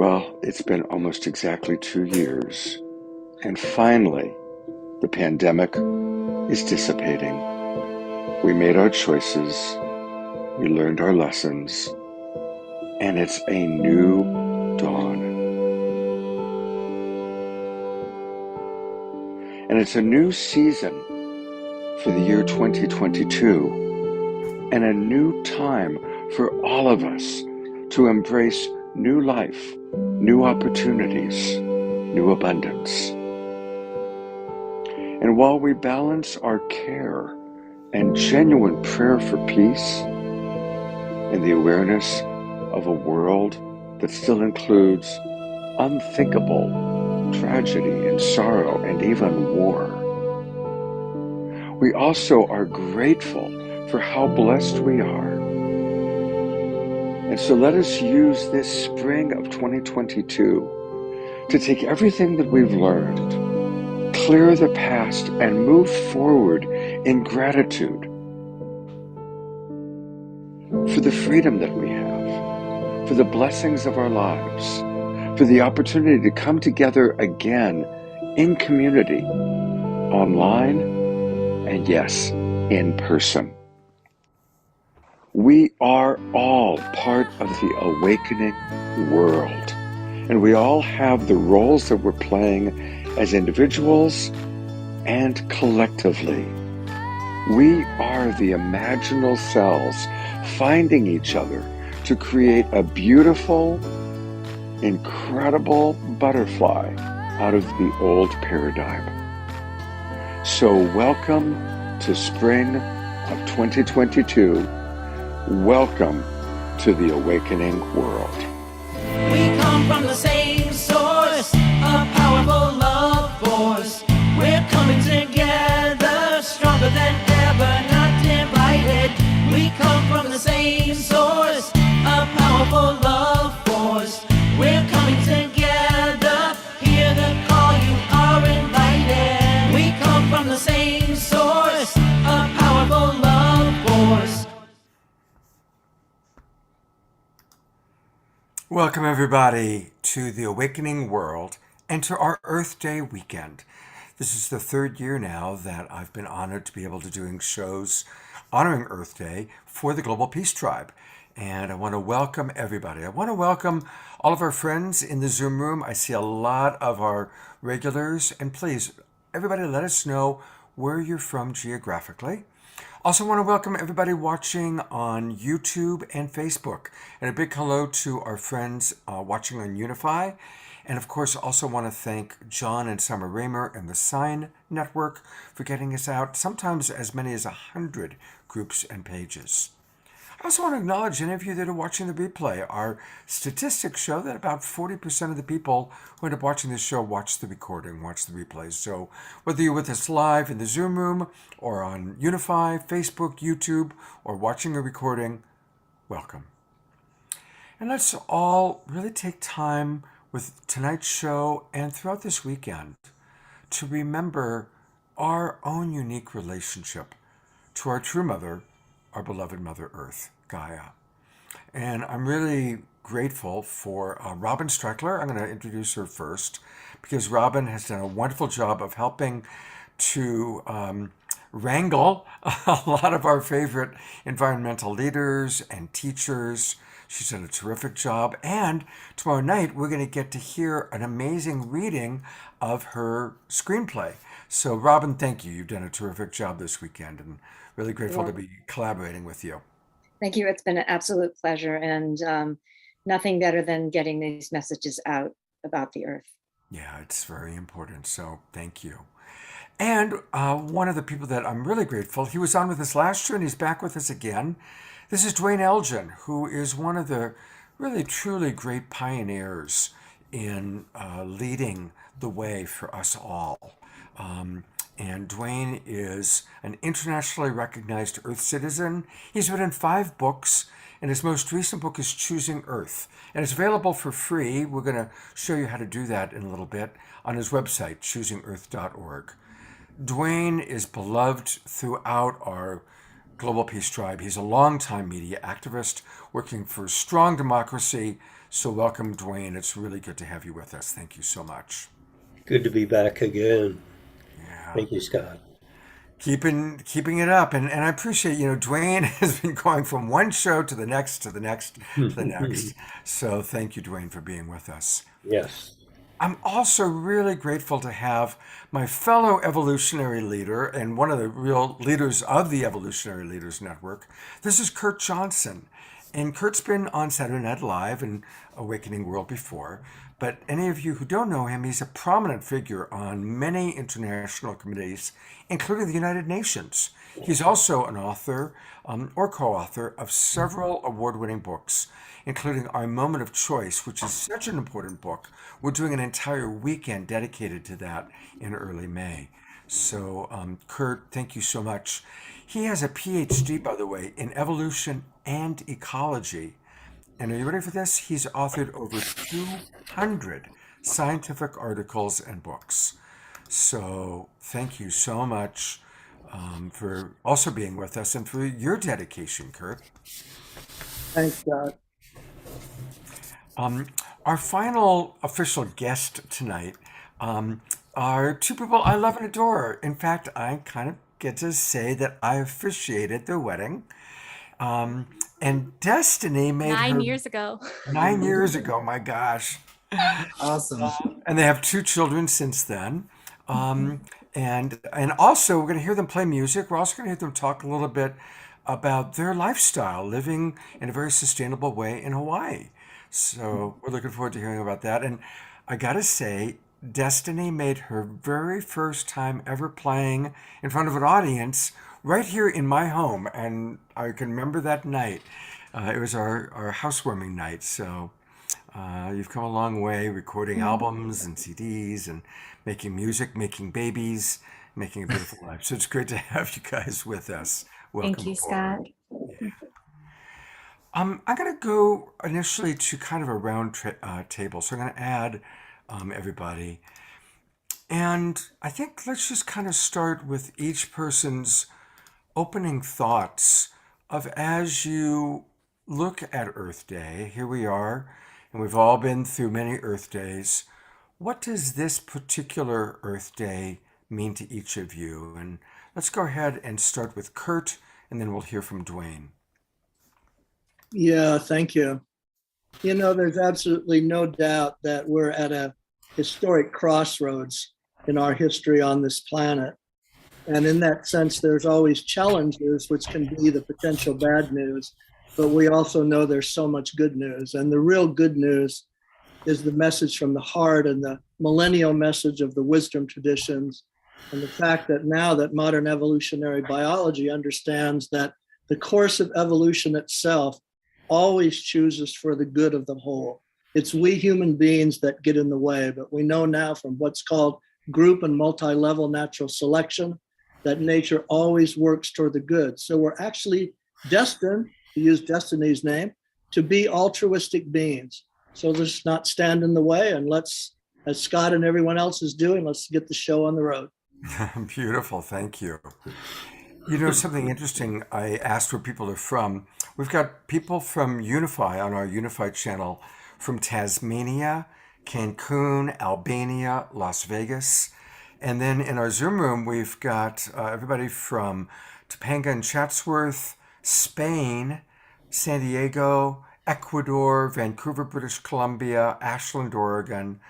Well, it's been almost exactly 2 years, and finally, the pandemic is dissipating. We made our choices, we learned our lessons, and it's a new dawn. And it's a new season for the year 2022, and a new time for all of us to embrace new life, new opportunities, new abundance. And while we balance our care and genuine prayer for peace and the awareness of a world that still includes unthinkable tragedy and sorrow and even war, we also are grateful for how blessed we are. And so let us use this spring of 2022 to take everything that we've learned, clear the past, and move forward in gratitude for the freedom that we have, for the blessings of our lives, for the opportunity to come together again in community, online, and yes, in person. We are all part of the awakening world, and we all have the roles that we're playing as individuals and collectively. We are the imaginal cells finding each other to create a beautiful, incredible butterfly out of the old paradigm. So welcome to spring of 2022. Welcome to the awakening world. We come from the same source, a powerful love force. We're coming together, stronger than ever, not divided. We come from the same source, a powerful love force. We're coming together, hear the call, you are invited. We come from the same source, a powerful love force. Welcome, everybody, to the Awakening World and to our Earth Day weekend. This is the third year now that I've been honored to be able to doing shows honoring Earth Day for the Global Peace Tribe. And I want to welcome everybody. I want to welcome all of our friends in the Zoom room. I see a lot of our regulars. And please, everybody, let us know where you're from geographically. Also want to welcome everybody watching on YouTube and Facebook. And a big hello to our friends watching on Unify. And of course, also want to thank John and Summer Raymer and the Sign Network for getting us out, sometimes as many as 100 groups and pages. I also want to acknowledge any of you that are watching the replay. Our statistics show that about 40% of the people who end up watching this show watch the recording, watch the replays. So whether you're with us live in the Zoom room or on Unify, Facebook, YouTube, or watching a recording, welcome. And let's all really take time with tonight's show and throughout this weekend to remember our own unique relationship to our true mother, our beloved Mother Earth, Gaia. And I'm really grateful for Robin Streckler. I'm going to introduce her first because Robin has done a wonderful job of helping to wrangle a lot of our favorite environmental leaders and teachers. She's done a terrific job. And tomorrow night, we're going to get to hear an amazing reading of her screenplay. So, Robin, thank you. You've done a terrific job this weekend, and really grateful to be collaborating with you. Thank you. It's been an absolute pleasure, and nothing better than getting these messages out about the Earth. Yeah, it's very important. So, thank you. And one of the people that I'm really grateful, he was on with us last year and he's back with us again. This is Dwayne Elgin, who is one of the really truly great pioneers in leading the way for us all. And Dwayne is an internationally recognized Earth citizen. He's written 5 books, and his most recent book is Choosing Earth. And it's available for free. We're going to show you how to do that in a little bit on his website, choosingearth.org. Dwayne is beloved throughout our Global Peace Tribe. He's a longtime media activist working for strong democracy. So welcome, Dwayne. It's really good to have you with us. Thank you so much. Good to be back again. Yeah. Thank you, Scott. Keeping it up, and I appreciate, Dwayne has been going from one show to the next, to the next, to the next. So thank you, Dwayne, for being with us. Yes. I'm also really grateful to have my fellow evolutionary leader and one of the real leaders of the Evolutionary Leaders Network. This is Kurt Johnson. And Kurt's been on Saturday Night Live and Awakening World before. But any of you who don't know him, he's a prominent figure on many international committees, including the United Nations. He's also an author or co-author of several award-winning books, including Our Moment of Choice, which is such an important book. We're doing an entire weekend dedicated to that in early May. So, Kurt, thank you so much. He has a PhD, by the way, in evolution and ecology. And are you ready for this? He's authored over 200 scientific articles and books. So thank you so much for also being with us and for your dedication, Kurt. Thanks, Scott. Our final official guest tonight are two people I love and adore. In fact, I kind of get to say that I officiated their wedding. And Destiny made 9 years ago. 9 years ago, my gosh. Awesome. And they have two children since then. And also we're going to hear them play music. We're also going to hear them talk a little bit about their lifestyle, living in a very sustainable way in Hawaii. So we're looking forward to hearing about that. And I got to say, Destiny made her very first time ever playing in front of an audience right here in my home. And I can remember that night. It was our housewarming night. So you've come a long way recording albums and CDs and making music, making babies, making a beautiful life. So it's great to have you guys with us. Welcome Thank you, aboard. Scott. I'm going to go initially to kind of a round table. So I'm going to add everybody. And I think let's just kind of start with each person's opening thoughts of as you look at Earth Day. Here we are, and we've all been through many Earth Days. What does this particular Earth Day mean to each of you? And let's go ahead and start with Kurt, and then we'll hear from Dwayne. Yeah, thank you. There's absolutely no doubt that we're at a historic crossroads in our history on this planet. And in that sense, there's always challenges, which can be the potential bad news. But we also know there's so much good news. And the real good news is the message from the heart and the millennial message of the wisdom traditions. And the fact that now that modern evolutionary biology understands that the course of evolution itself always chooses for the good of the whole. It's we human beings that get in the way, but we know now from what's called group and multi-level natural selection that nature always works toward the good. So we're actually destined, to use Destiny's name, to be altruistic beings. So let's not stand in the way, and let's, as Scott and everyone else is doing, let's get the show on the road. Beautiful, thank you. Something interesting, I asked where people are from. We've got people from Unify on our Unified channel from Tasmania, Cancun, Albania, Las Vegas. And then in our Zoom room, we've got everybody from Topanga and Chatsworth, Spain, San Diego, Ecuador, Vancouver, British Columbia, Ashland, Oregon,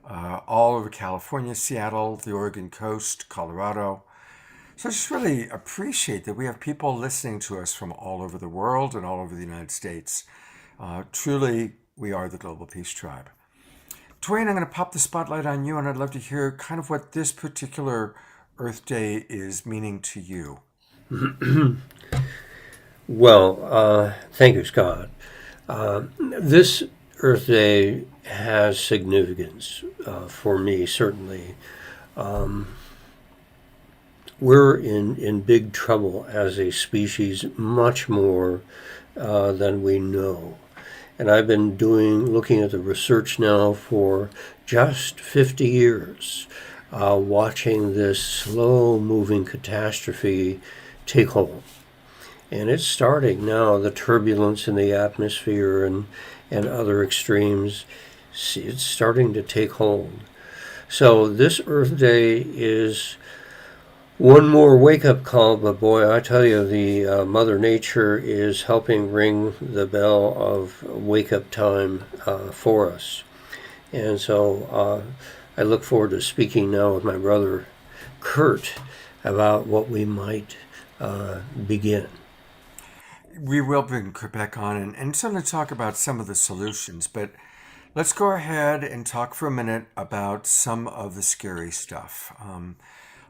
all over California, Seattle, the Oregon coast, Colorado. So I just really appreciate that we have people listening to us from all over the world and all over the United States. Truly, we are the Global Peace Tribe. Dwayne, I'm going to pop the spotlight on you, and I'd love to hear kind of what this particular Earth Day is meaning to you. Well, thank you, Scott. This Earth Day has significance for me, certainly. We're in big trouble as a species, much more than we know. And I've been looking at the research now for just 50 years, watching this slow-moving catastrophe take hold. And it's starting now, the turbulence in the atmosphere and other extremes, it's starting to take hold. So this Earth Day is one more wake-up call, but boy, I tell you, the Mother Nature is helping ring the bell of wake-up time for us. And so I look forward to speaking now with my brother Kurt about what we might begin. We will bring Kurt back on and sort of talk about some of the solutions, but let's go ahead and talk for a minute about some of the scary stuff.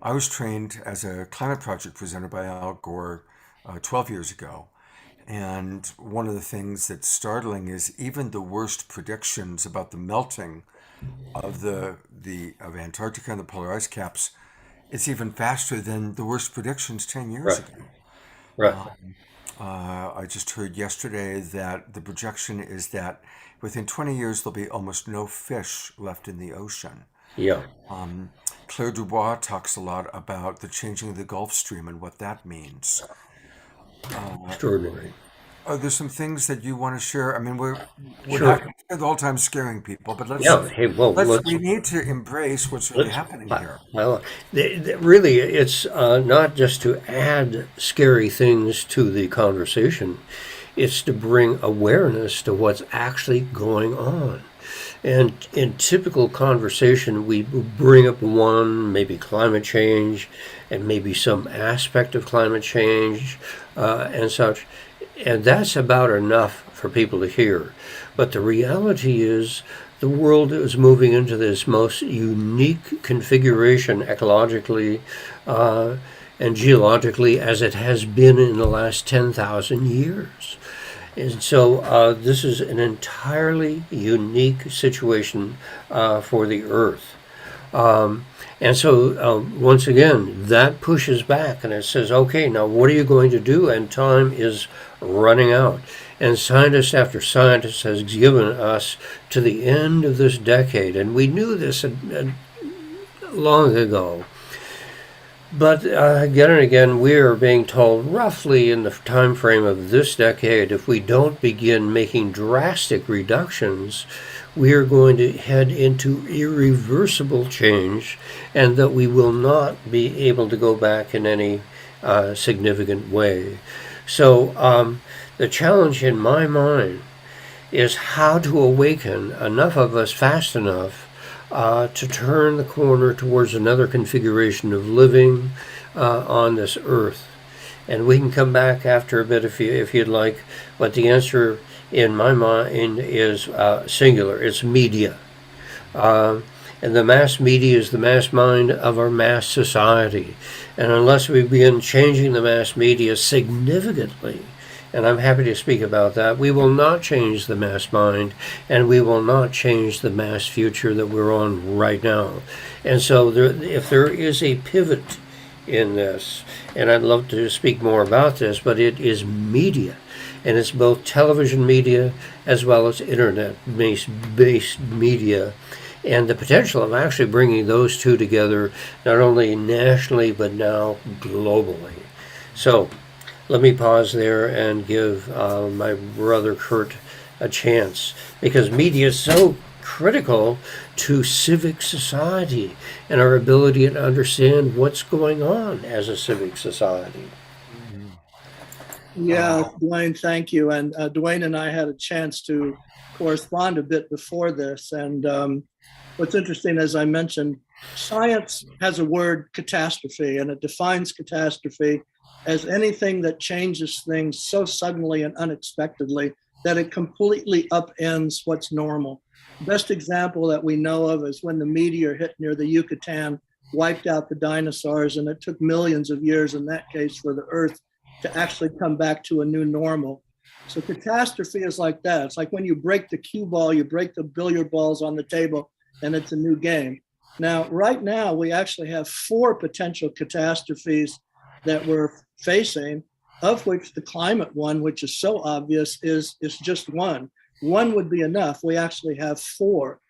I was trained as a climate project presenter by Al Gore 12 years ago. And one of the things that's startling is even the worst predictions about the melting of of Antarctica and the polar ice caps, it's even faster than the worst predictions 10 years Right. ago. Right. I just heard yesterday that the projection is that within 20 years there'll be almost no fish left in the ocean. Yeah. Claire Dubois talks a lot about the changing of the Gulf Stream and what that means. Extraordinary. Are there some things that you want to share? I mean, we're Sure. not going to spend the whole time scaring people, but Yeah. Hey, well, we need to embrace what's really let's happening here. well, really, it's not just to add scary things to the conversation. It's to bring awareness to what's actually going on. And in typical conversation, we bring up one, maybe climate change, and maybe some aspect of climate change and such. And that's about enough for people to hear. But the reality is, the world is moving into this most unique configuration ecologically and geologically as it has been in the last 10,000 years. And so this is an entirely unique situation for the Earth. And so once again, that pushes back and it says, okay, now what are you going to do? And time is running out. And scientist after scientist has given us to the end of this decade, and we knew this long ago. But again and again, we are being told roughly in the time frame of this decade, if we don't begin making drastic reductions, we are going to head into irreversible change, and that we will not be able to go back in any significant way. So the challenge in my mind is how to awaken enough of us fast enough to turn the corner towards another configuration of living on this earth. And we can come back after a bit if you'd like, but the answer in my mind is singular. It's media. And the mass media is the mass mind of our mass society. And unless we begin changing the mass media significantly, and I'm happy to speak about that, we will not change the mass mind, and we will not change the mass future that we're on right now. And so if there is a pivot in this, and I'd love to speak more about this, but it is media. And it's both television media as well as internet-based media, and the potential of actually bringing those two together, not only nationally, but now globally. So let me pause there and give my brother Kurt a chance, because media is so critical to civic society and our ability to understand what's going on as a civic society. Yeah, Dwayne, thank you. And Dwayne and I had a chance to correspond a bit before this. And what's interesting, as I mentioned, science has a word catastrophe, and it defines catastrophe as anything that changes things so suddenly and unexpectedly that it completely upends what's normal. Best example that we know of is when the meteor hit near the Yucatan, wiped out the dinosaurs, and it took millions of years in that case for the Earth to actually come back to a new normal. So catastrophe is like that. It's like when you break the cue ball, you break the billiard balls on the table, and it's a new game. Now, right now, we actually have 4 potential catastrophes that we're facing, of which the climate one, which is so obvious, is just one. One would be enough. We actually have 4.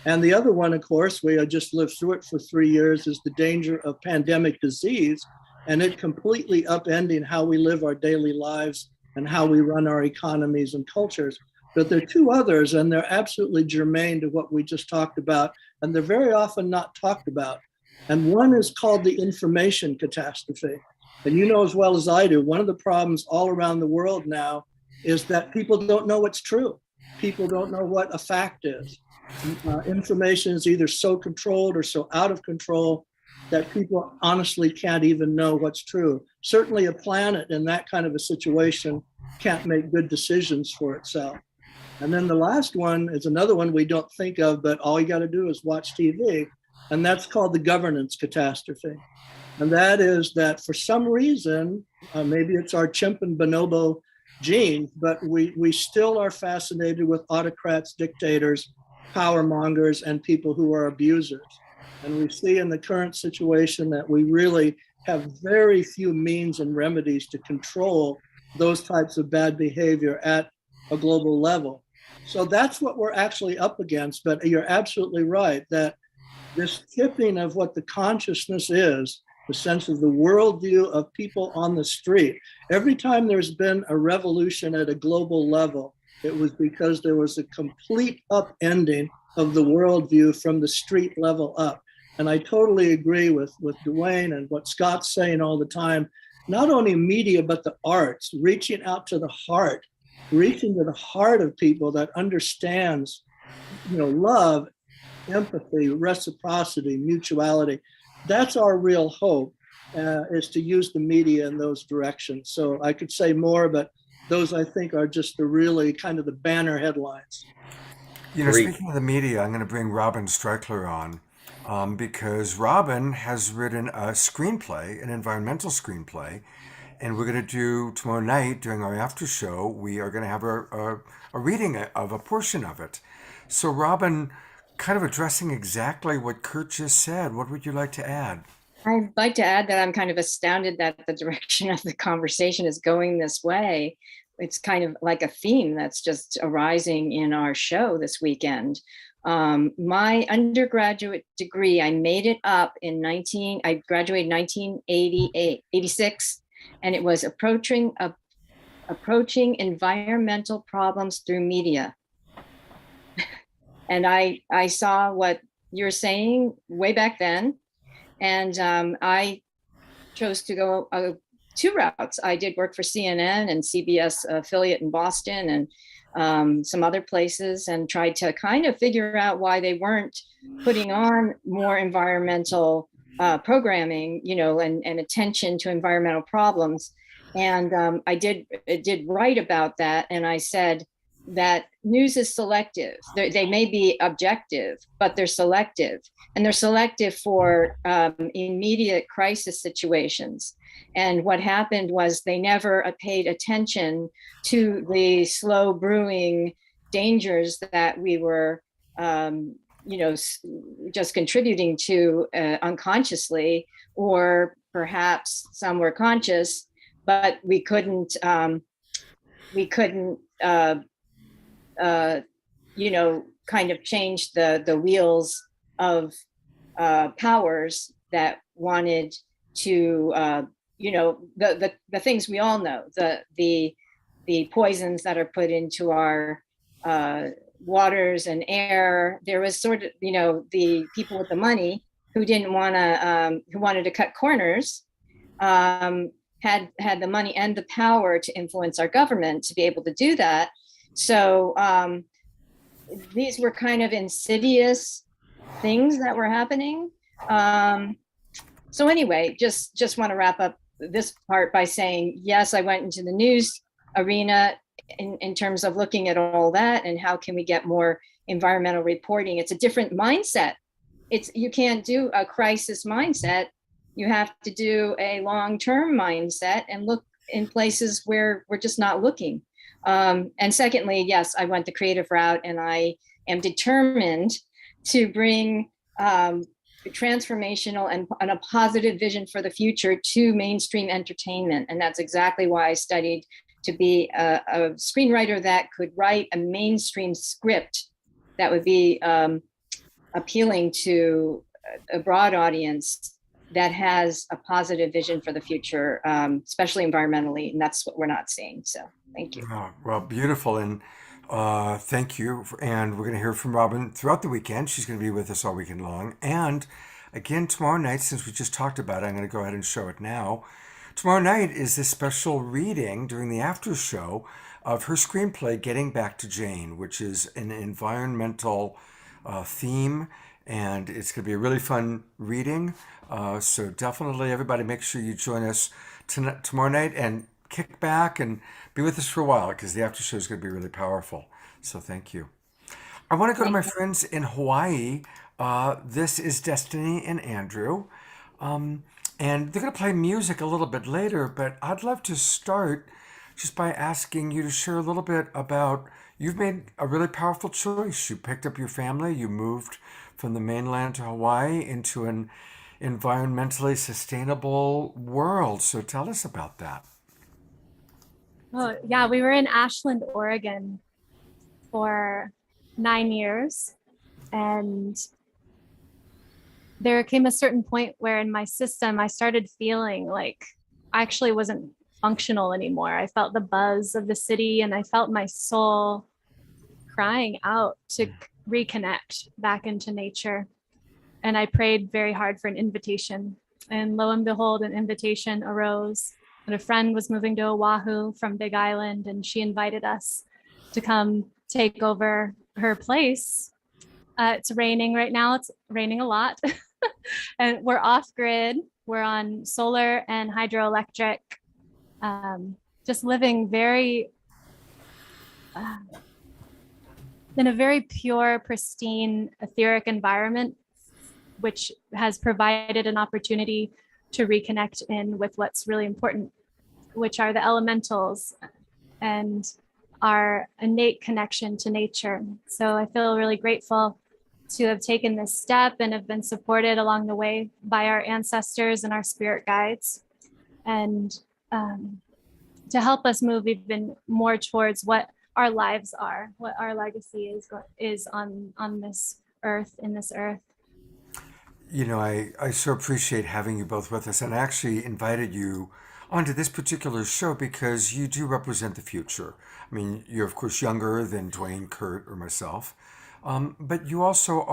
And the other one, of course, we just lived through it for 3 years, is the danger of pandemic disease, and it completely upending how we live our daily lives and how we run our economies and cultures. But there are two others, and they're absolutely germane to what we just talked about, and they're very often not talked about. And one is called the information catastrophe. And you know as well as I do, one of the problems all around the world now is that people don't know what's true. People don't know what a fact is. Information is either so controlled or so out of control that people honestly can't even know what's true. Certainly a planet in that kind of a situation can't make good decisions for itself. And then the last one is another one we don't think of, but all you got to do is watch TV, and that's called the governance catastrophe. And that is that for some reason, maybe it's our chimp and bonobo genes, but we still are fascinated with autocrats, dictators, power mongers, and people who are abusers. And we see in the current situation that we really have very few means and remedies to control those types of bad behavior at a global level. So that's what we're actually up against. But you're absolutely right that this tipping of what the consciousness is, the sense of the worldview of people on the street, every time there's been a revolution at a global level, it was because there was a complete upending of the worldview from the street level up. And I totally agree with Dwayne and what Scott's saying all the time. Not only media, but the arts, reaching out to the heart, reaching to the heart of people that understands, love, empathy, reciprocity, mutuality. That's our real hope, is to use the media in those directions. So I could say more, but those I think are just the really kind of the banner headlines. Great. Speaking of the media, I'm going to bring Robin Streichler on because Robin has written a screenplay, an environmental screenplay, and we're going to do tomorrow night during our after show, we are going to have a reading of a portion of it. So Robin, kind of addressing exactly what Kurt just said, what would you like to add? I'd like to add that I'm kind of astounded that the direction of the conversation is going this way. It's kind of like a theme that's just arising in our show this weekend. My undergraduate degree, I made it up I graduated in 1986, and it was approaching environmental problems through media. And I saw what you're saying way back then. And I chose to go two routes. I did work for CNN and CBS affiliate in Boston and some other places, and tried to kind of figure out why they weren't putting on more environmental programming, and attention to environmental problems. And I did write about that. And I said that news is selective. They may be objective, but they're selective. And they're selective for immediate crisis situations. And what happened was they never paid attention to the slow brewing dangers that we were, just contributing to unconsciously, or perhaps some were conscious, but we couldn't kind of change the wheels of powers that wanted to, the things we all know, the poisons that are put into our waters and air. There was sort of, the people with the money who didn't want to, who wanted to cut corners, had the money and the power to influence our government to be able to do that. So these were kind of insidious things that were happening. So anyway, just want to wrap up this part by saying, yes, I went into the news arena in terms of looking at all that and how can we get more environmental reporting. It's a different mindset. You can't do a crisis mindset. You have to do a long-term mindset and look in places where we're just not looking. And secondly, yes, I went the creative route, and I am determined to bring transformational and a positive vision for the future to mainstream entertainment. And that's exactly why I studied to be a screenwriter that could write a mainstream script that would be appealing to a broad audience that has a positive vision for the future, especially environmentally, and that's what we're not seeing. So thank you. Oh, well, beautiful. And thank you. And we're going to hear from Robin throughout the weekend. She's going to be with us all weekend long. And again, tomorrow night, since we just talked about it, I'm going to go ahead and show it now. Tomorrow night is this special reading during the after show of her screenplay, Getting Back to Jane, which is an environmental theme. And it's going to be a really fun reading. So definitely, everybody, make sure you join us tomorrow night and kick back and be with us for a while, because the after show is going to be really powerful. So thank you. I want to go to my friends in Hawaii. This is Destiny and Andrew. And they're going to play music a little bit later, but I'd love to start just by asking you to share a little bit about, you've made a really powerful choice. You picked up your family, you moved from the mainland to Hawaii into an environmentally sustainable world. So tell us about that. Oh, yeah, we were in Ashland, Oregon for 9 years. And there came a certain point where in my system, I started feeling like I actually wasn't functional anymore. I felt the buzz of the city and I felt my soul crying out to reconnect back into nature. And I prayed very hard for an invitation. And lo and behold, an invitation arose. And a friend was moving to Oahu from Big Island, and she invited us to come take over her place. It's raining right now. It's raining a lot. And we're off grid. We're on solar and hydroelectric, just living very, in a very pure, pristine, etheric environment, which has provided an opportunity to reconnect in with what's really important, which are the elementals and our innate connection to nature. So I feel really grateful to have taken this step and have been supported along the way by our ancestors and our spirit guides, and to help us move even more towards what our lives are, what our legacy is on this earth, in this earth. You know, I so appreciate having you both with us. And I actually invited you onto this particular show because you do represent the future. I mean, you're of course younger than Dwayne, Kurt, or myself. But you also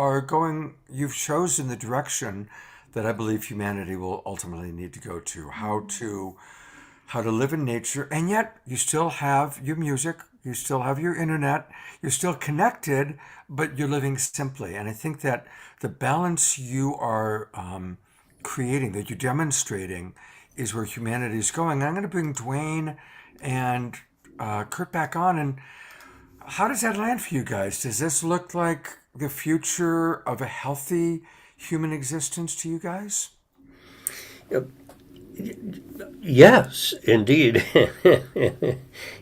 you've chosen the direction that I believe humanity will ultimately need to go to, how to live in nature. And yet you still have your music, you still have your internet, you're still connected, but you're living simply. And I think that the balance you are creating, that you're demonstrating, is where humanity is going. I'm going to bring Dwayne and Kurt back on. And how does that land for you guys? Does this look like the future of a healthy human existence to you guys? Yes, indeed.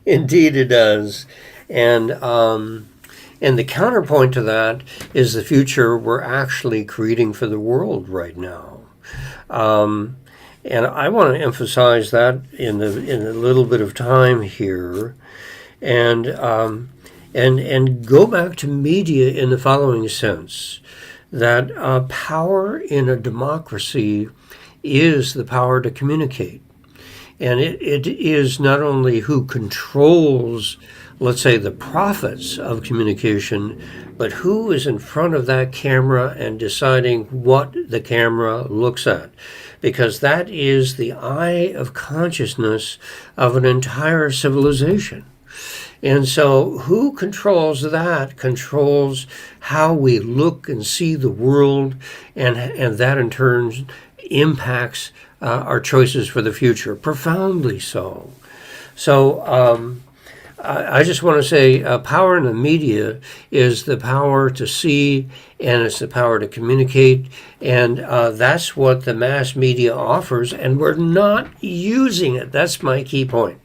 Indeed it does. And the counterpoint to that is the future we're actually creating for the world right now. And I want to emphasize that in a little bit of time here, and go back to media in the following sense, that power in a democracy is the power to communicate. And it is not only who controls, let's say, the profits of communication, but who is in front of that camera and deciding what the camera looks at. Because that is the eye of consciousness of an entire civilization. And so who controls that controls how we look and see the world, and that in turn impacts our choices for the future, profoundly so. So I just want to say power in the media is the power to see, and it's the power to communicate, and that's what the mass media offers, and we're not using it. That's my key point.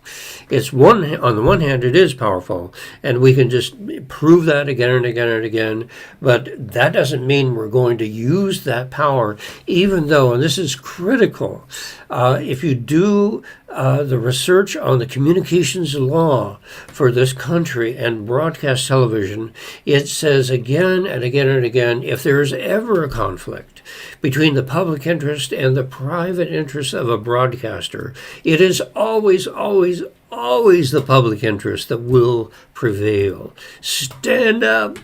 It's on the one hand, it is powerful, and we can just prove that again and again and again, but that doesn't mean we're going to use that power, even though, and this is critical, if you do the research on the communications law for this country and broadcast television, it says again and again and again, if there is ever a conflict between the public interest and the private interest of a broadcaster, it is always, always, always the public interest that will prevail. Stand up,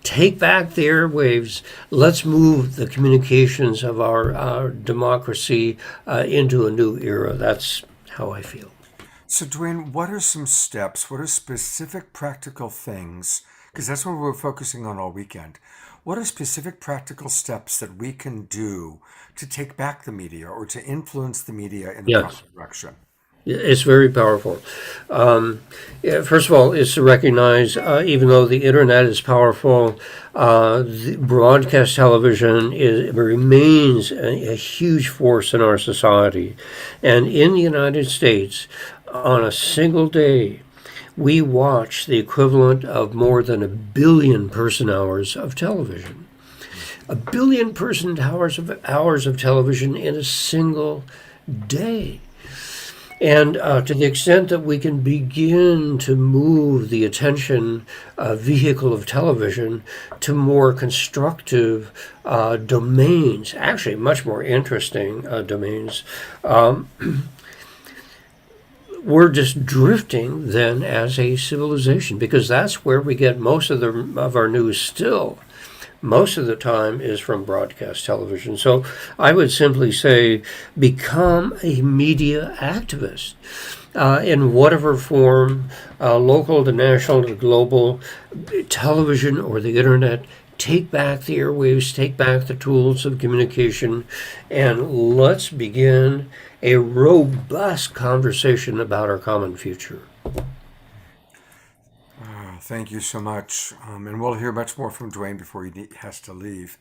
take back the airwaves. Let's move the communications of our democracy into a new era. That's how I feel. So, Dwayne, what are some steps? What are specific practical things? Because that's what we're focusing on all weekend. What are specific practical steps that we can do to take back the media or to influence the media in the Yes. proper direction? It's very powerful. First of all, is to recognize, even though the internet is powerful, the broadcast television remains a huge force in our society. And in the United States, on a single day, we watch the equivalent of more than 1 billion person hours of television. 1 billion person hours of television in a single day. And to the extent that we can begin to move the attention vehicle of television to more constructive domains, actually much more interesting domains, we're just drifting then as a civilization, because that's where we get most of our news still. Most of the time is from broadcast television. So I would simply say, become a media activist in whatever form, local to national to global, television or the internet. Take back the airwaves, take back the tools of communication, and let's begin a robust conversation about our common future. Thank you so much. And we'll hear much more from Dwayne before he has to leave.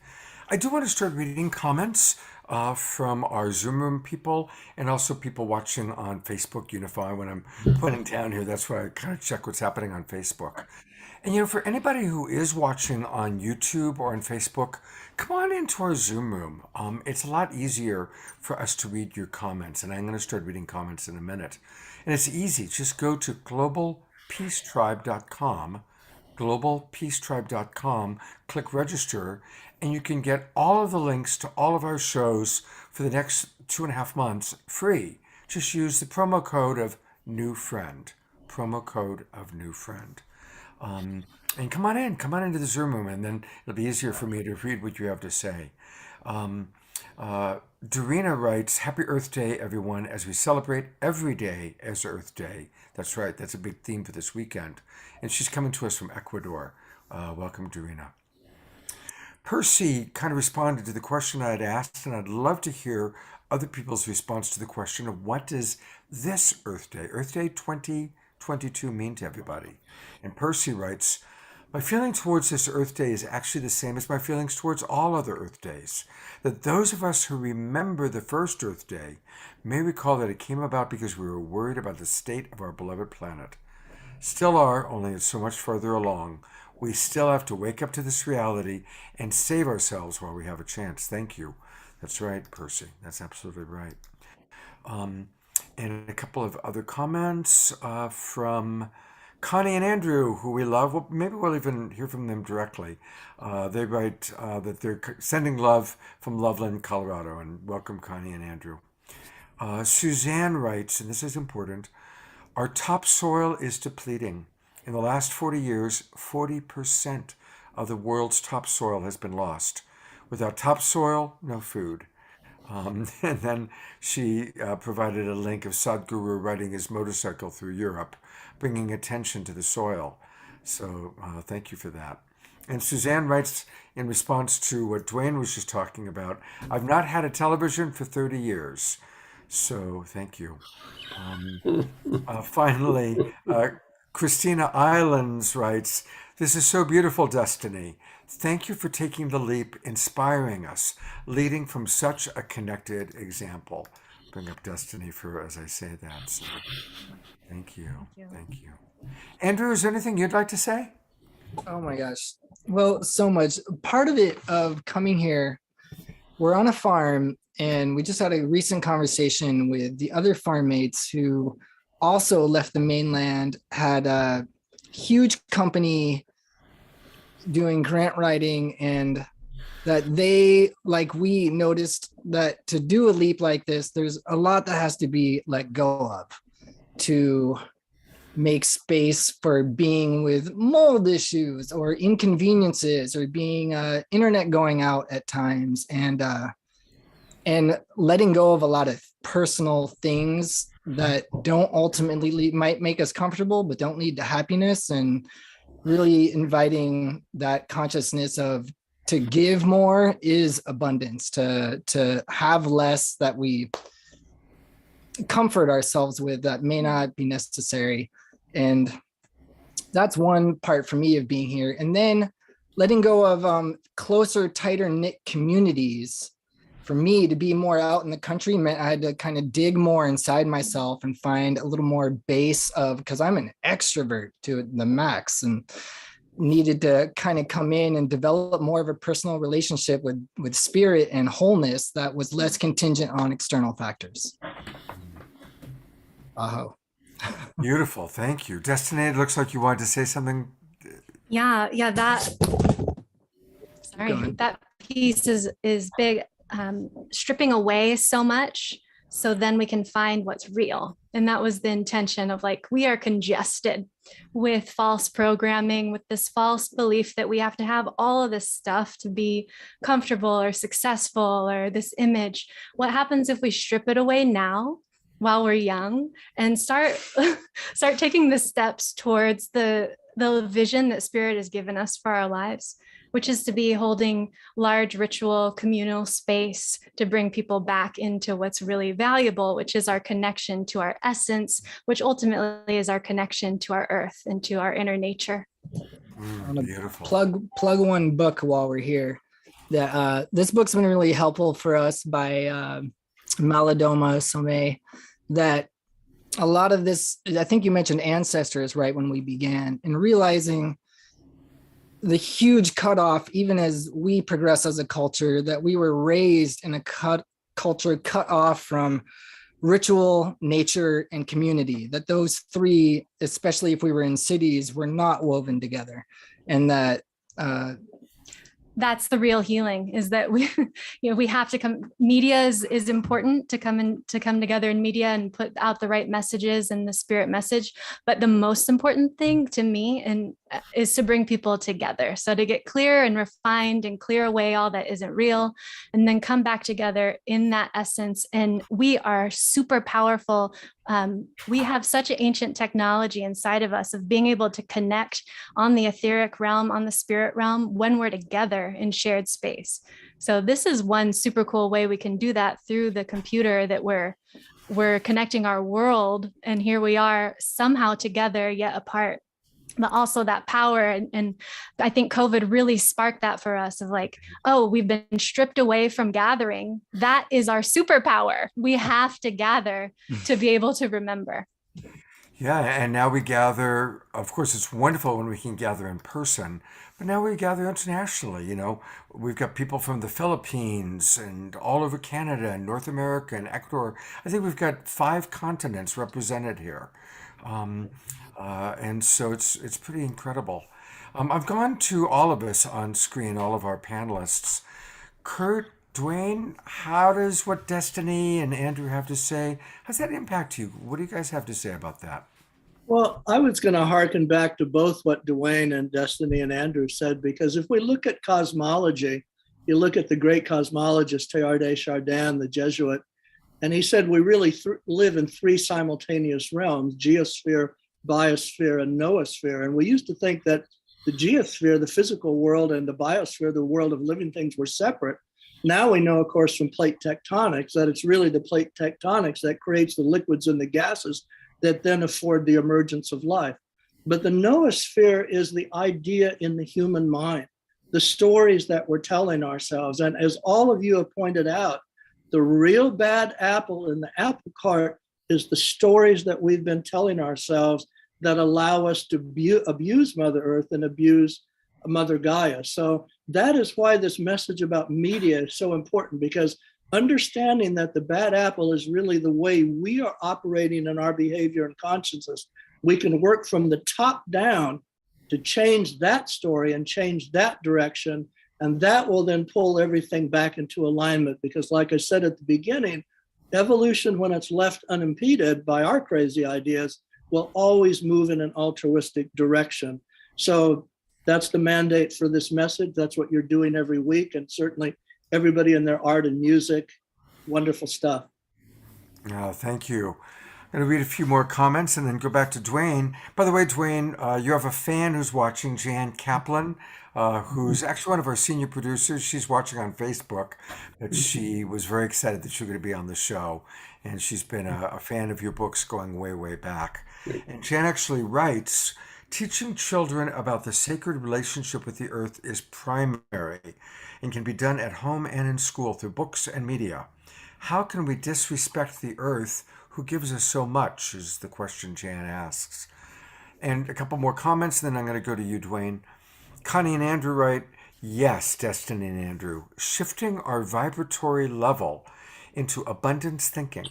I do want to start reading comments from our Zoom room people and also people watching on Facebook Unify. When I'm putting down here, that's why I kind of check what's happening on Facebook. And for anybody who is watching on YouTube or on Facebook, come on into our Zoom room. It's a lot easier for us to read your comments, and I'm going to start reading comments in a minute. And it's easy. Just go to globalpeacetribe.com, globalpeacetribe.com, click register, and you can get all of the links to all of our shows for the next 2.5 months free. Just use the promo code of new friend, and come on into the Zoom room, and then it'll be easier for me to read what you have to say. Dorina writes, Happy Earth Day, everyone, as we celebrate every day as Earth Day. That's right, that's a big theme for this weekend. And she's coming to us from Ecuador. Welcome, Dorina. Percy kind of responded to the question I had asked, and I'd love to hear other people's response to the question of what does this Earth Day 2022 mean to everybody? And Percy writes, my feeling towards this Earth Day is actually the same as my feelings towards all other Earth Days. That those of us who remember the first Earth Day may recall that it came about because we were worried about the state of our beloved planet. Still are, only it's so much further along. We still have to wake up to this reality and save ourselves while we have a chance. Thank you. That's right, Percy. That's absolutely right. And a couple of other comments from Connie and Andrew, who we love. Well, maybe we'll even hear from them directly. They write that they're sending love from Loveland, Colorado, and welcome, Connie and Andrew. Suzanne writes, and this is important, our topsoil is depleting. In the last 40 years, 40% of the world's topsoil has been lost. Without topsoil, no food. And then she provided a link of Sadhguru riding his motorcycle through Europe, bringing attention to the soil. So thank you for that. And Suzanne writes in response to what Dwayne was just talking about, I've not had a television for 30 years. So thank you. Finally, Christina Islands writes, this is so beautiful, Destiny. Thank you for taking the leap, inspiring us, leading from such a connected example. Bring up Destiny for as I say that. So, thank you. Thank you. Andrew, is there anything you'd like to say? Oh my gosh. Well, so much. Part of it of coming here we're on a farm, and we just had a recent conversation with the other farm mates who also left the mainland, had a huge company doing grant writing, and that they, like we, noticed that to do a leap like this, there's a lot that has to be let go of to make space for being with mold issues or inconveniences, or being internet going out at times, and letting go of a lot of personal things that don't ultimately might make us comfortable but don't lead to happiness, and really inviting that consciousness of to give more is abundance, to have less that we comfort ourselves with that may not be necessary. And that's one part for me of being here. And then letting go of closer, tighter knit communities. For me to be more out in the country meant I had to kind of dig more inside myself and find a little more base of, because I'm an extrovert to the max, and needed to kind of come in and develop more of a personal relationship with spirit and wholeness that was less contingent on external factors. Aho. Beautiful. Thank you. Destiny, it looks like you wanted to say something. Yeah, that Go sorry, ahead. that piece is big. Stripping away so much so then we can find what's real. And that was the intention of, like, we are congested with false programming, with this false belief that we have to have all of this stuff to be comfortable or successful, or this image. What happens if we strip it away now while we're young and start taking the steps towards the vision that Spirit has given us for our lives, which is to be holding large ritual communal space to bring people back into what's really valuable, which is our connection to our essence, which ultimately is our connection to our earth and to our inner nature. Beautiful. Plug one book while we're here. That this book's been really helpful for us by Malidoma Somé. That a lot of this, I think you mentioned ancestors right when we began, and realizing the huge cutoff, even as we progress as a culture, that we were raised in a culture cut off from ritual, nature, and community, that those three, especially if we were in cities, were not woven together. And that that's the real healing, is that we, we have to come, media is important to come together in media and put out the right messages and the spirit message. But the most important thing to me is to bring people together. So to get clear and refined and clear away all that isn't real, and then come back together in that essence. And we are super powerful. We have such an ancient technology inside of us of being able to connect on the etheric realm, on the spirit realm, when we're together in shared space. So this is one super cool way we can do that through the computer, that we're connecting our world, and here we are somehow together yet apart. But also that power, and I think COVID really sparked that for us, of like, oh, we've been stripped away from gathering. That is our superpower. We have to gather to be able to remember. Yeah, and now we gather. Of course, it's wonderful when we can gather in person, but now we gather internationally. We've got people from the Philippines and all over Canada and North America and Ecuador. I think we've got 5 continents represented here. And so it's pretty incredible. I've gone to all of us on screen, all of our panelists. Kurt, Dwayne, how does what Destiny and Andrew have to say, how's that impact you? What do you guys have to say about that? Well, I was going to hearken back to both what Dwayne and Destiny and Andrew said, because if we look at cosmology, you look at the great cosmologist Teilhard de Chardin, the Jesuit, and he said we really live in 3 simultaneous realms: geosphere, biosphere, and noosphere. And we used to think that the geosphere, the physical world, and the biosphere, the world of living things, were separate. Now we know, of course, from plate tectonics, that it's really the plate tectonics that creates the liquids and the gases that then afford the emergence of life. But the noosphere is the idea in the human mind, the stories that we're telling ourselves. And as all of you have pointed out, the real bad apple in the apple cart is the stories that we've been telling ourselves that allow us to abuse Mother Earth and abuse Mother Gaia. So that is why this message about media is so important, because understanding that the bad apple is really the way we are operating in our behavior and consciousness, we can work from the top down to change that story and change that direction. And that will then pull everything back into alignment. Because like I said at the beginning, evolution, when it's left unimpeded by our crazy ideas, will always move in an altruistic direction. So that's the mandate for this message. That's what you're doing every week. And certainly everybody in their art and music, wonderful stuff. Thank you. I'm going to read a few more comments and then go back to Dwayne. By the way, Dwayne, you have a fan who's watching, Jan Kaplan, who's actually one of our senior producers. She's watching on Facebook, but she was very excited that you're going to be on the show. And she's been a fan of your books going way, way back. And Jan actually writes, teaching children about the sacred relationship with the earth is primary and can be done at home and in school through books and media. How can we disrespect the earth who gives us so much, is the question Jan asks. And a couple more comments, and then I'm going to go to you, Dwayne. Connie and Andrew write, yes, Destiny and Andrew, shifting our vibratory level into abundance thinking,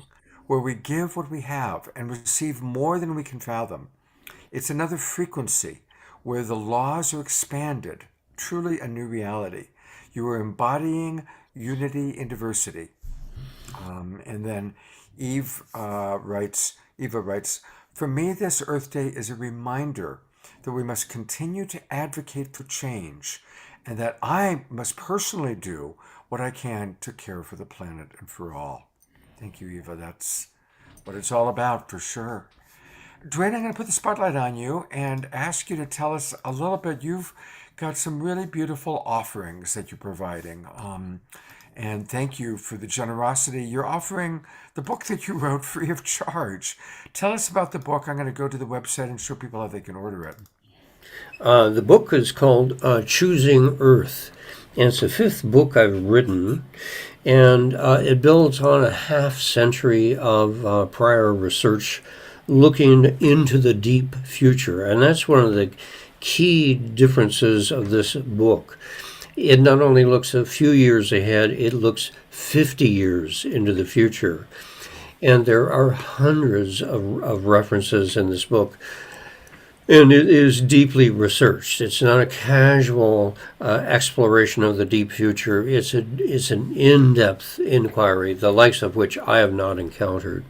where we give what we have and receive more than we can fathom. It's another frequency where the laws are expanded, truly a new reality. You are embodying unity in diversity. And then Eva writes, for me, this Earth Day is a reminder that we must continue to advocate for change and that I must personally do what I can to care for the planet and for all. Thank you, Eva. That's what it's all about, for sure. Dwayne, I'm going to put the spotlight on you and ask you to tell us a little bit. You've got some really beautiful offerings that you're providing. And thank you for the generosity. You're offering the book that you wrote free of charge. Tell us about the book. I'm going to go to the website and show people how they can order it. The book is called Choosing Earth, and it's the fifth book I've written, and it builds on a half century of prior research looking into the deep future, and that's one of the key differences of this book. It not only looks a few years ahead, it looks 50 years into the future. And there are hundreds of references in this book. And it is deeply researched. It's not a casual exploration of the deep future. It's an in-depth inquiry, the likes of which I have not encountered.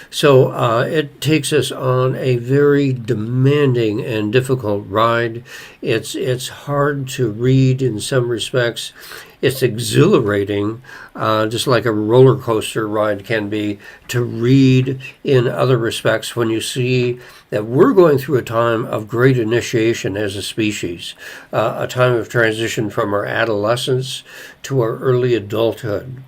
So it takes us on a very demanding and difficult ride. It's hard to read in some respects. It's exhilarating, just like a roller coaster ride can be, to read in other respects when you see that we're going through a time of great initiation as a species, a time of transition from our adolescence to our early adulthood.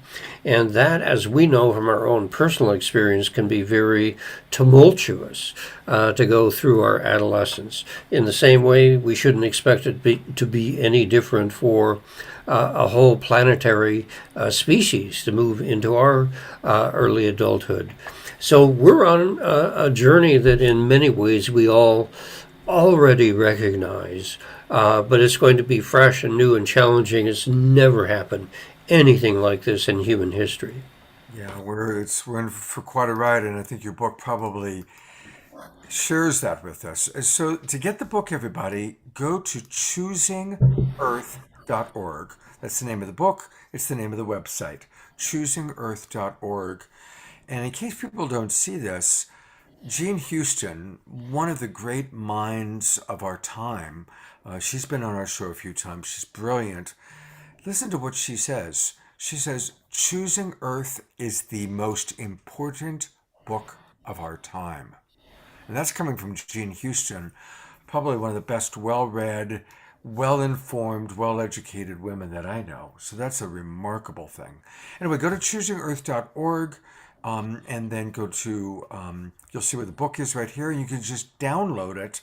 And that, as we know from our own personal experience, can be very tumultuous to go through our adolescence. In the same way, we shouldn't expect it to be any different for a whole planetary species to move into our early adulthood. So we're on a journey that in many ways we all already recognize, but it's going to be fresh and new and challenging. It's never happened anything like this in human history. Yeah, we're in for quite a ride, and I think your book probably shares that with us. So to get the book, everybody, go to choosingearth.org. That's the name of the book. It's the name of the website, choosingearth.org. And in case people don't see this, Jean Houston, one of the great minds of our time, she's been on our show a few times. She's brilliant. Listen to what she says. She says, Choosing Earth is the most important book of our time. And that's coming from Jean Houston, probably one of the best well-read, well-informed, well-educated women that I know. So that's a remarkable thing. Anyway, go to choosingearth.org and then go to, you'll see where the book is right here, and you can just download it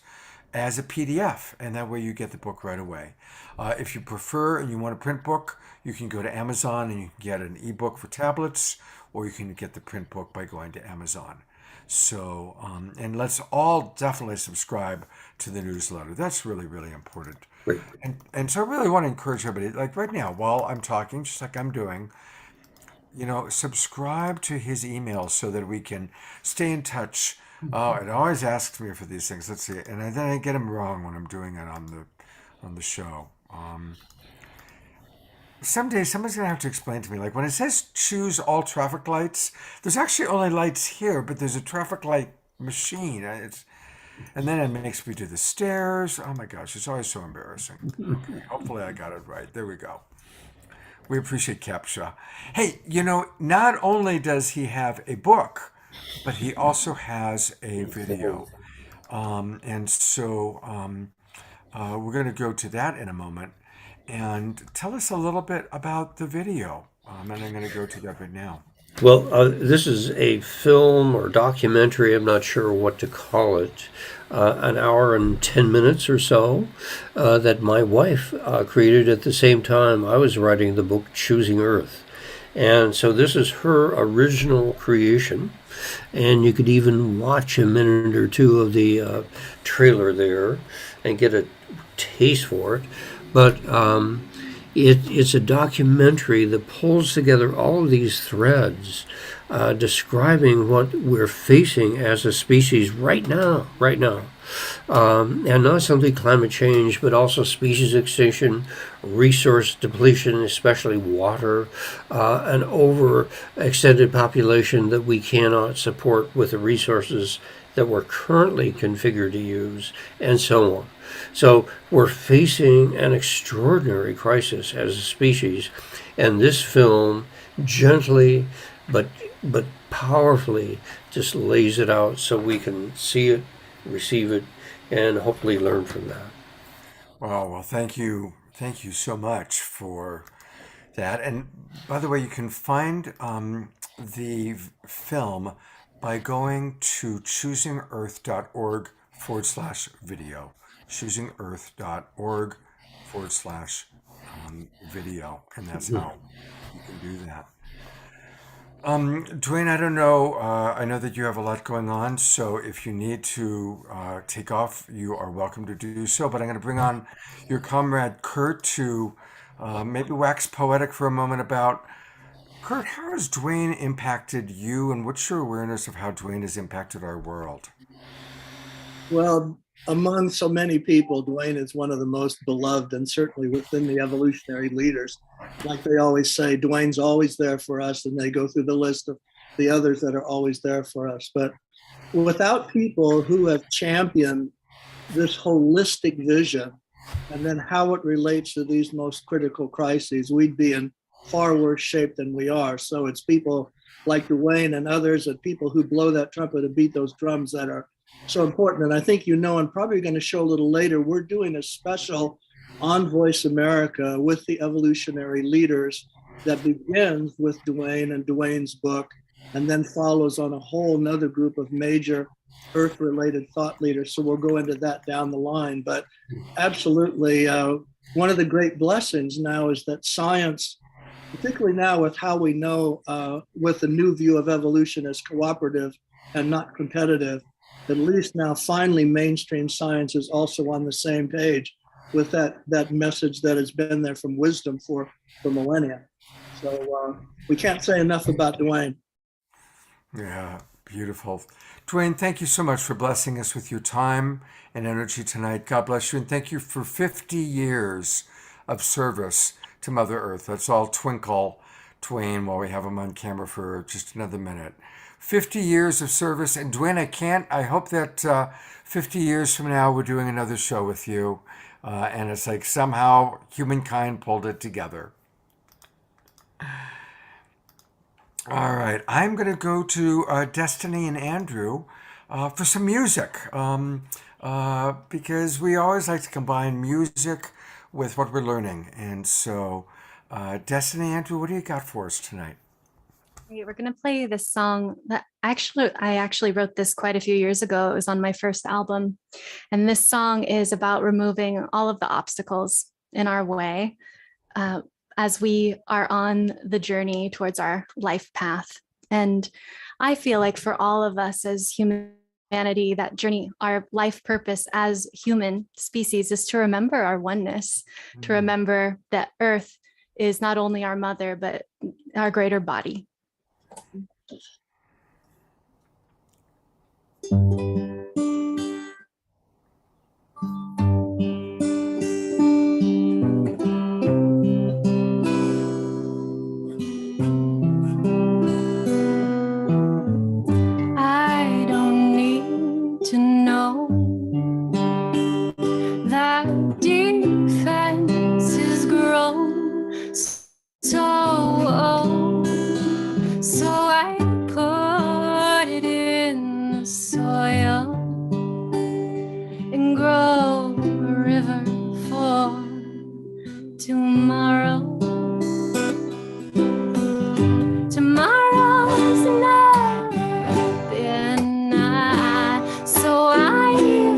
as a PDF, and that way you get the book right away. If you prefer and you want a print book, you can go to Amazon and you can get an ebook for tablets, or you can get the print book by going to Amazon. So, and let's all definitely subscribe to the newsletter. That's really, really important. Great. And so I really want to encourage everybody, like right now, while I'm talking, just like I'm doing, subscribe to his email so that we can stay in touch. It always asks me for these things. Let's see, and then I get them wrong when I'm doing it on the show. Someday somebody's gonna have to explain to me, like when it says choose all traffic lights, there's actually only lights here, but there's a traffic light machine. And then it makes me do the stairs. Oh my gosh, it's always so embarrassing. Okay, hopefully I got it right. There we go. We appreciate CAPTCHA. Hey, not only does he have a book, but he also has a video. And so we're going to go to that in a moment. And tell us a little bit about the video. And I'm going to go to that right now. Well, this is a film or documentary, I'm not sure what to call it, an hour and 10 minutes or so, that my wife created at the same time I was writing the book Choosing Earth. And so this is her original creation, and you could even watch a minute or two of the trailer there and get a taste for it. But it's a documentary that pulls together all of these threads, describing what we're facing as a species right now, and not simply climate change, but also species extinction, resource depletion, especially water, an overextended population that we cannot support with the resources that we're currently configured to use, and so on. So we're facing an extraordinary crisis as a species, and this film gently but powerfully just lays it out so we can see it, receive it, and hopefully learn from that. Well, thank you so much for that. And by the way, you can find the film by going to choosingearth.org/video. choosingearth.org/video. And that's how you can do that. Dwayne, I don't know. I know that you have a lot going on, so if you need to take off, you are welcome to do so. But I'm going to bring on your comrade Kurt to maybe wax poetic for a moment about, Kurt, how has Dwayne impacted you, and what's your awareness of how Dwayne has impacted our world? Well, among so many people, Dwayne is one of the most beloved, and certainly within the evolutionary leaders. Like they always say, Dwayne's always there for us, and they go through the list of the others that are always there for us. But without people who have championed this holistic vision and then how it relates to these most critical crises, we'd be in far worse shape than we are. So it's people like Dwayne and others, and people who blow that trumpet and beat those drums that are so important. And I think and probably going to show a little later, we're doing a special on Voice America with the evolutionary leaders that begins with Dwayne and Dwayne's book, and then follows on a whole nother group of major Earth-related thought leaders. So we'll go into that down the line. But absolutely, one of the great blessings now is that science, particularly now with how we know, with the new view of evolution as cooperative and not competitive, at least now finally mainstream science is also on the same page with that message that has been there from wisdom for millennia. So we can't say enough about Dwayne. Yeah, beautiful. Dwayne, thank you so much for blessing us with your time and energy tonight. God bless you, and thank you for 50 years of service to Mother Earth. Let's all twinkle Dwayne while we have him on camera for just another minute. 50 years of service. And Dwayne, I hope that 50 years from now we're doing another show with you. And it's like somehow humankind pulled it together. All right. I'm going to go to Destiny and Andrew for some music. Because we always like to combine music with what we're learning. And so, Destiny, Andrew, what do you got for us tonight? We're going to play this song that I actually wrote this quite a few years ago. It was on my first album. And this song is about removing all of the obstacles in our way as we are on the journey towards our life path. And I feel like for all of us as humanity, that journey, our life purpose as human species is to remember our oneness, to remember that Earth is not only our mother, but our greater body. I don't need to know that defense is grown so old, so I put it in the soil and grow a river for tomorrow. Tomorrow's never been so I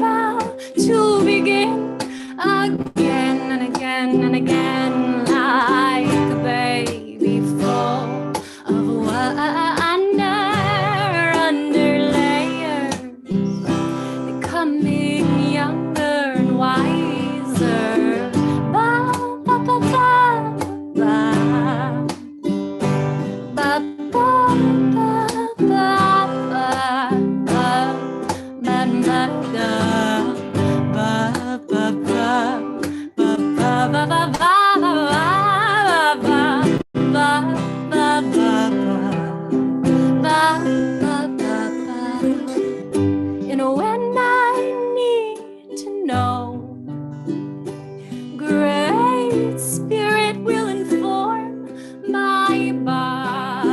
vow to begin again and again and again, like a baby full of wonder, under layers, becoming younger and wiser. Ba, ba, ba, ba, ba. Ba, ba, ba, ba, ba, ba, ba, ba, da. Ba, ba, ba, ba, ba, ba, ba, ba, ba, ba, ba, ba, ba. And when I need to know, Great Spirit will inform my body,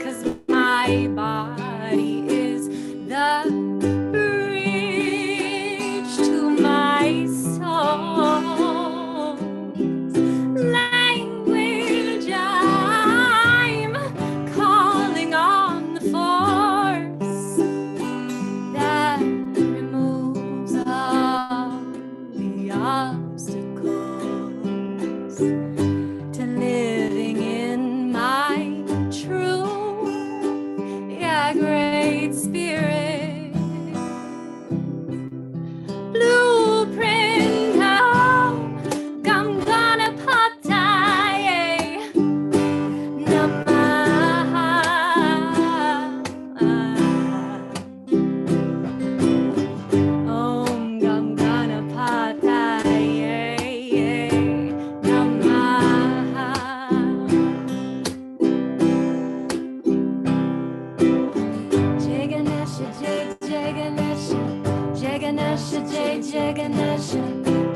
'cause my body is the bridge to my soul. Language, I'm calling on the force that removes all the obstacles to living in my true, yeah, Great Spirit blueprint. How I'm gonna party. Oh, I'm gonna party. Jaganesha, Jaganesha, Jaganesha,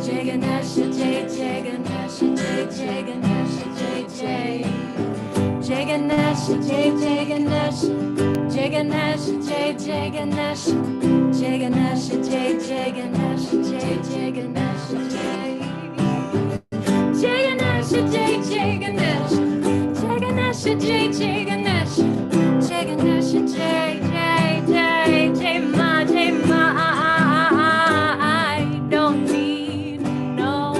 Jaganesha, Jaganesha, Jaganesha, Jaganesha, Jaganesha, Jaganesha, Jaganesha, Jaganesha, Jaganesha, Jaganesha, Jaganesha, Jaganesha, Jaganesha, Jaganesha, Jaganesha, I don't need no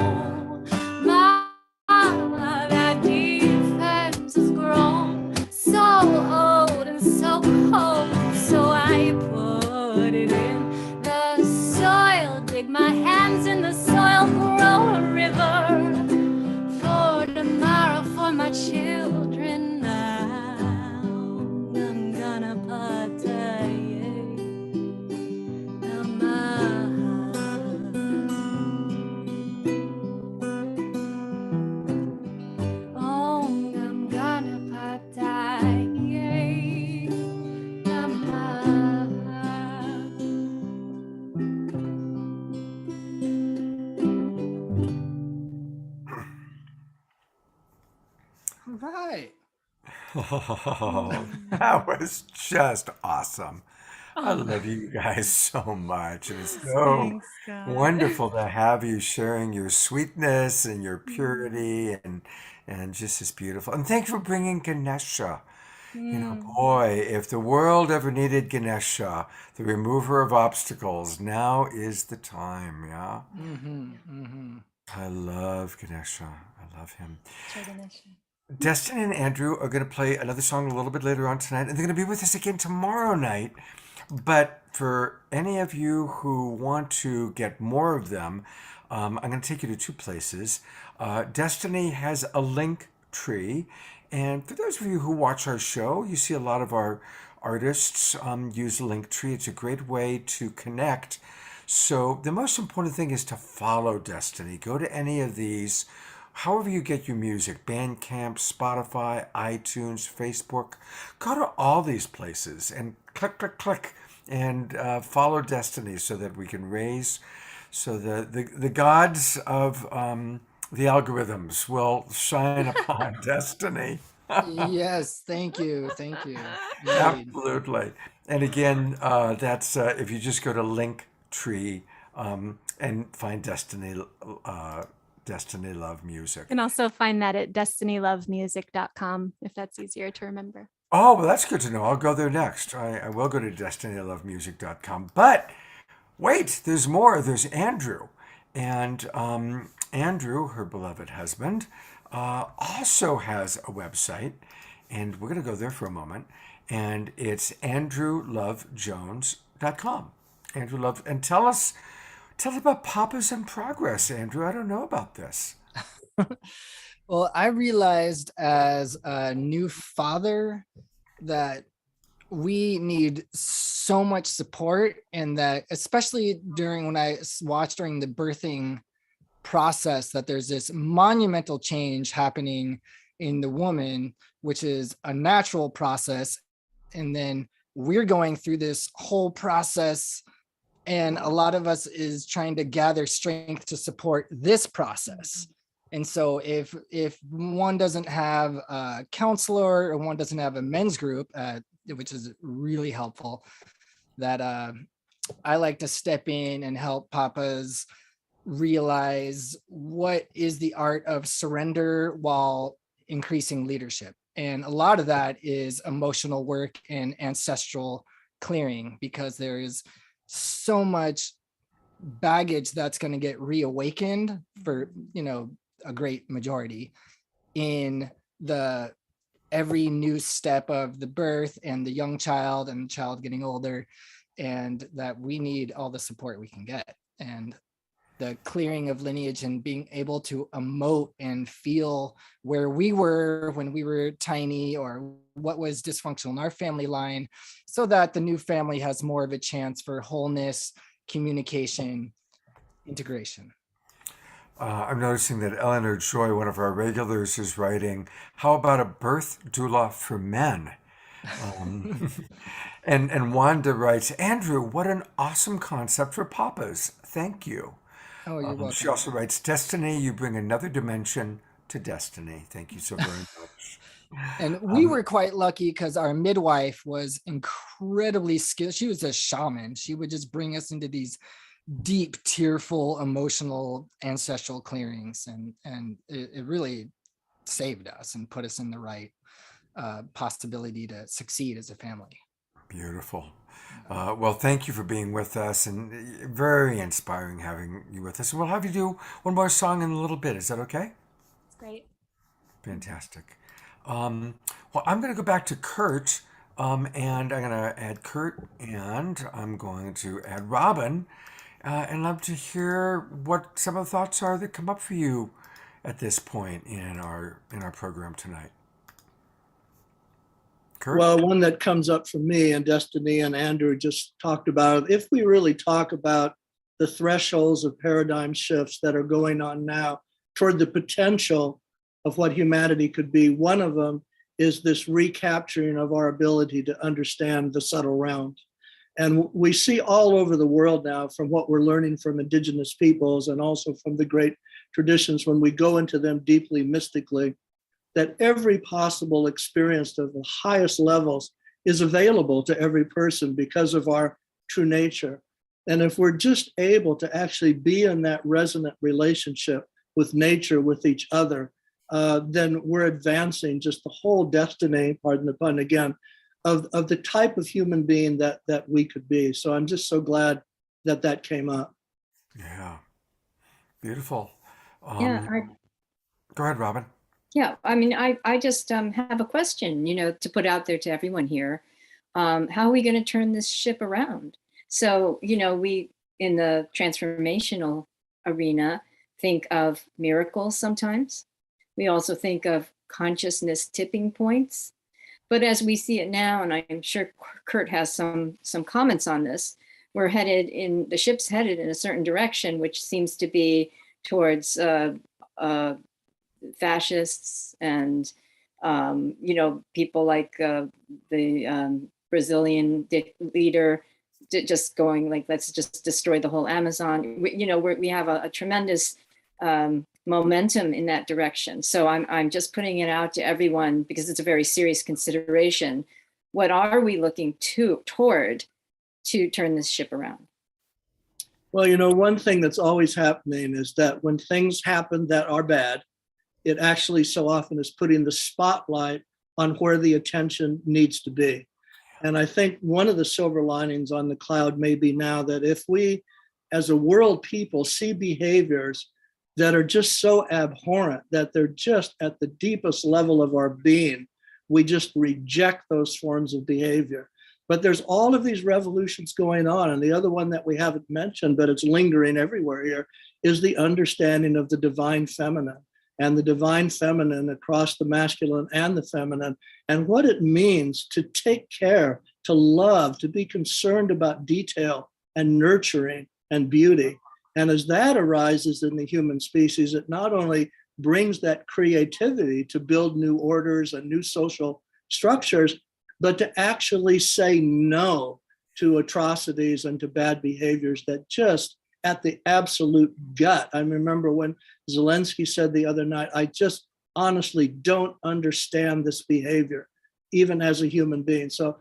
that defense has grown so old and so cold, so I put it in the soil, dig my hands in the soil, grow a river for tomorrow, for my children now. I'm gonna party. Oh, I'm gonna party. All right. Oh, that was just awesome. I love you guys so much. And it's so Thanks, God. wonderful to have you sharing your sweetness and your purity and just as beautiful. And thank you for bringing Ganesha. You know, boy, if the world ever needed Ganesha, the remover of obstacles, now is the time, yeah? Mm-hmm. Mm-hmm. I love Ganesha. I love him. Jaganesha. Destin and Andrew are going to play another song a little bit later on tonight, and they're going to be with us again tomorrow night. But for any of you who want to get more of them, I'm going to take you to two places. Destiny has a link tree. And for those of you who watch our show, you see a lot of our artists use Linktree. It's a great way to connect. So the most important thing is to follow Destiny. Go to any of these, however you get your music, Bandcamp, Spotify, iTunes, Facebook. Go to all these places and click, click, click, and follow Destiny so that we can raise, so the gods of the algorithms will shine upon Destiny. Yes, thank you. Thank you. Indeed. Absolutely. And again, that's if you just go to Linktree and find Destiny Love Music. You can also find that at destinylovemusic.com if that's easier to remember. Oh, well, that's good to know. I'll go there next. I will go to destinylovemusic.com. But wait, there's more. There's Andrew. And Andrew, her beloved husband, also has a website. And we're going to go there for a moment. And it's andrewlovejones.com. Andrew Love. And tell us about Papa's in Progress, Andrew. I don't know about this. Well, I realized as a new father that we need so much support, and that especially when I watched during the birthing process, that there's this monumental change happening in the woman, which is a natural process. And then we're going through this whole process, and a lot of us is trying to gather strength to support this process. And so if one doesn't have a counselor, or one doesn't have a men's group, which is really helpful, that I like to step in and help papas realize what is the art of surrender while increasing leadership. And a lot of that is emotional work and ancestral clearing, because there is so much baggage that's going to get reawakened for, a great majority in every new step of the birth and the young child and the child getting older, and that we need all the support we can get. And the clearing of lineage and being able to emote and feel where we were when we were tiny, or what was dysfunctional in our family line, so that the new family has more of a chance for wholeness, communication, integration. I'm noticing that Eleanor Joy, one of our regulars, is writing, how about a birth doula for men? And Wanda writes, Andrew, what an awesome concept for papas. Thank you. Oh, you're welcome. She also writes, Destiny, you bring another dimension to Destiny. Thank you so very much. And we were quite lucky because our midwife was incredibly skilled. She was a shaman. She would just bring us into these deep, tearful, emotional, ancestral clearings. And it really saved us and put us in the right possibility to succeed as a family. Beautiful. Well, thank you for being with us, and very inspiring having you with us. And we'll have you do one more song in a little bit. Is that okay? It's great. Fantastic. Well, I'm going to go back to Kurt, and I'm going to add Kurt, and I'm going to add Robin, and love to hear what some of the thoughts are that come up for you at this point in our program tonight. Kurt? Well, one that comes up for me, and Destiny and Andrew just talked about, if we really talk about the thresholds of paradigm shifts that are going on now toward the potential of what humanity could be, one of them is this recapturing of our ability to understand the subtle realms. And we see all over the world now, from what we're learning from indigenous peoples and also from the great traditions, when we go into them deeply mystically, that every possible experience of the highest levels is available to every person because of our true nature. And if we're just able to actually be in that resonant relationship with nature, with each other, then we're advancing just the whole destiny, pardon the pun again, of the type of human being that we could be. So I'm just so glad that came up. Yeah. Beautiful. Yeah, Go ahead, Robin. Yeah, I mean, I just have a question, to put out there to everyone here. How are we going to turn this ship around? So, we in the transformational arena think of miracles sometimes. We also think of consciousness tipping points. But as we see it now, and I'm sure Kurt has some comments on this, the ship's headed in a certain direction, which seems to be towards uh, fascists and people like the Brazilian leader just going like, let's just destroy the whole Amazon. We have a tremendous momentum in that direction. So I'm just putting it out to everyone because it's a very serious consideration. What are we looking toward to turn this ship around? Well, one thing that's always happening is that when things happen that are bad, it actually so often is putting the spotlight on where the attention needs to be. And I think one of the silver linings on the cloud may be now that if we, as a world people, see behaviors that are just so abhorrent that they're just at the deepest level of our being, we just reject those forms of behavior. But there's all of these revolutions going on. And the other one that we haven't mentioned, but it's lingering everywhere here, is the understanding of the divine feminine and the divine feminine across the masculine and the feminine, and what it means to take care, to love, to be concerned about detail and nurturing and beauty. And as that arises in the human species, it not only brings that creativity to build new orders and new social structures, but to actually say no to atrocities and to bad behaviors that just at the absolute gut. I remember when Zelensky said the other night, I just honestly don't understand this behavior, even as a human being. So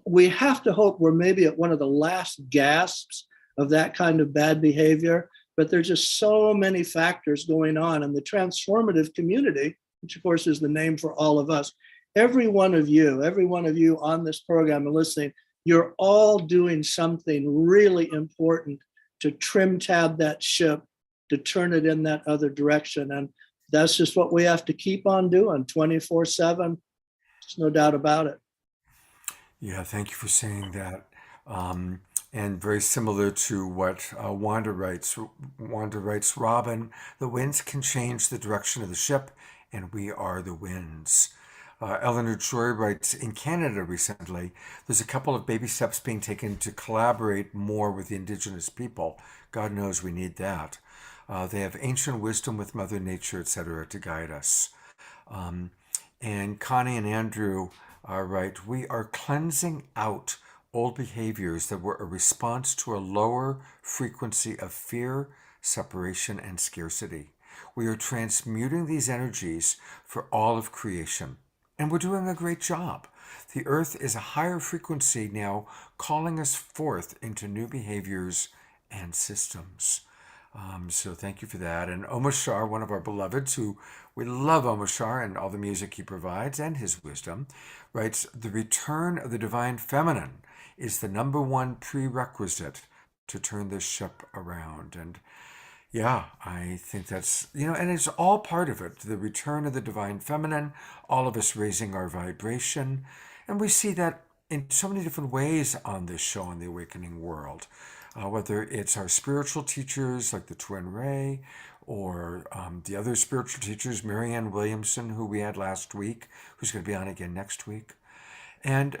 we have to hope we're maybe at one of the last gasps of that kind of bad behavior, but there's just so many factors going on. And the transformative community, which of course is the name for all of us, every one of you on this program and listening, you're all doing something really important to trim tab that ship, to turn it in that other direction. And that's just what we have to keep on doing 24/7. There's no doubt about it. Yeah, thank you for saying that. And very similar to what Wanda writes. Wanda writes, Robin, the winds can change the direction of the ship, and we are the winds. Eleanor Joy writes, in Canada recently, there's a couple of baby steps being taken to collaborate more with the Indigenous people. God knows we need that. They have ancient wisdom with Mother Nature, etc., to guide us. And Connie and Andrew write, we are cleansing out old behaviors that were a response to a lower frequency of fear, separation, and scarcity. We are transmuting these energies for all of creation. And we're doing a great job. The earth is a higher frequency now, calling us forth into new behaviors and systems. So thank you for that. And Omar Shah, one of our beloveds, who we love Omar Shah and all the music he provides and his wisdom, writes, the return of the divine feminine is the number one prerequisite to turn this ship around. And yeah, I think that's, and it's all part of it. The return of the divine feminine, all of us raising our vibration. And we see that in so many different ways on this show, on The Awakening World. Whether it's our spiritual teachers like the Twin Ray, or the other spiritual teachers, Marianne Williamson, who we had last week, who's going to be on again next week. And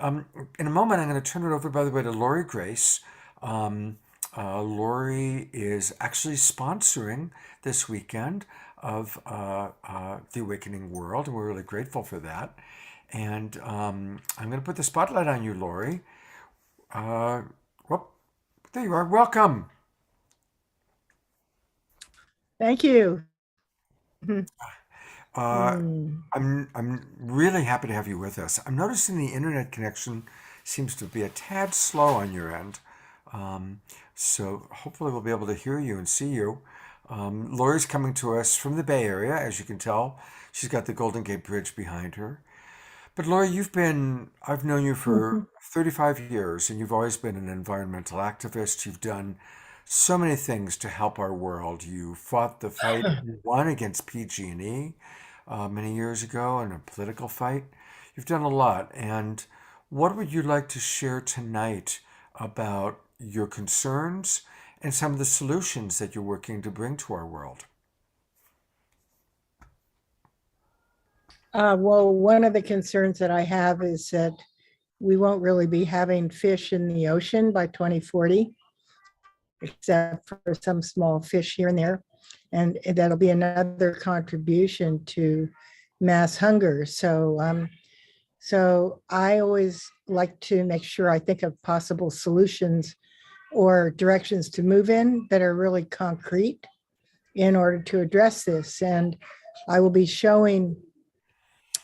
in a moment, I'm going to turn it over, by the way, to Lori Grace. Lori is actually sponsoring this weekend of The Awakening World, and we're really grateful for that. And I'm going to put the spotlight on you, Lori. Whoop, there you are. Welcome. Thank you. I'm really happy to have you with us. I'm noticing the internet connection seems to be a tad slow on your end. So hopefully we'll be able to hear you and see you. Lori's coming to us from the Bay Area, as you can tell. She's got the Golden Gate Bridge behind her. But Lori, I've known you for 35 years, and you've always been an environmental activist. You've done so many things to help our world. You fought the fight, you won against PG&E. many years ago in a political fight. You've done a lot. And what would you like to share tonight about your concerns and some of the solutions that you're working to bring to our world? Well, one of the concerns that I have is that we won't really be having fish in the ocean by 2040, except for some small fish here and there. And that'll be another contribution to mass hunger. So I always like to make sure I think of possible solutions or directions to move in that are really concrete in order to address this. And I will be showing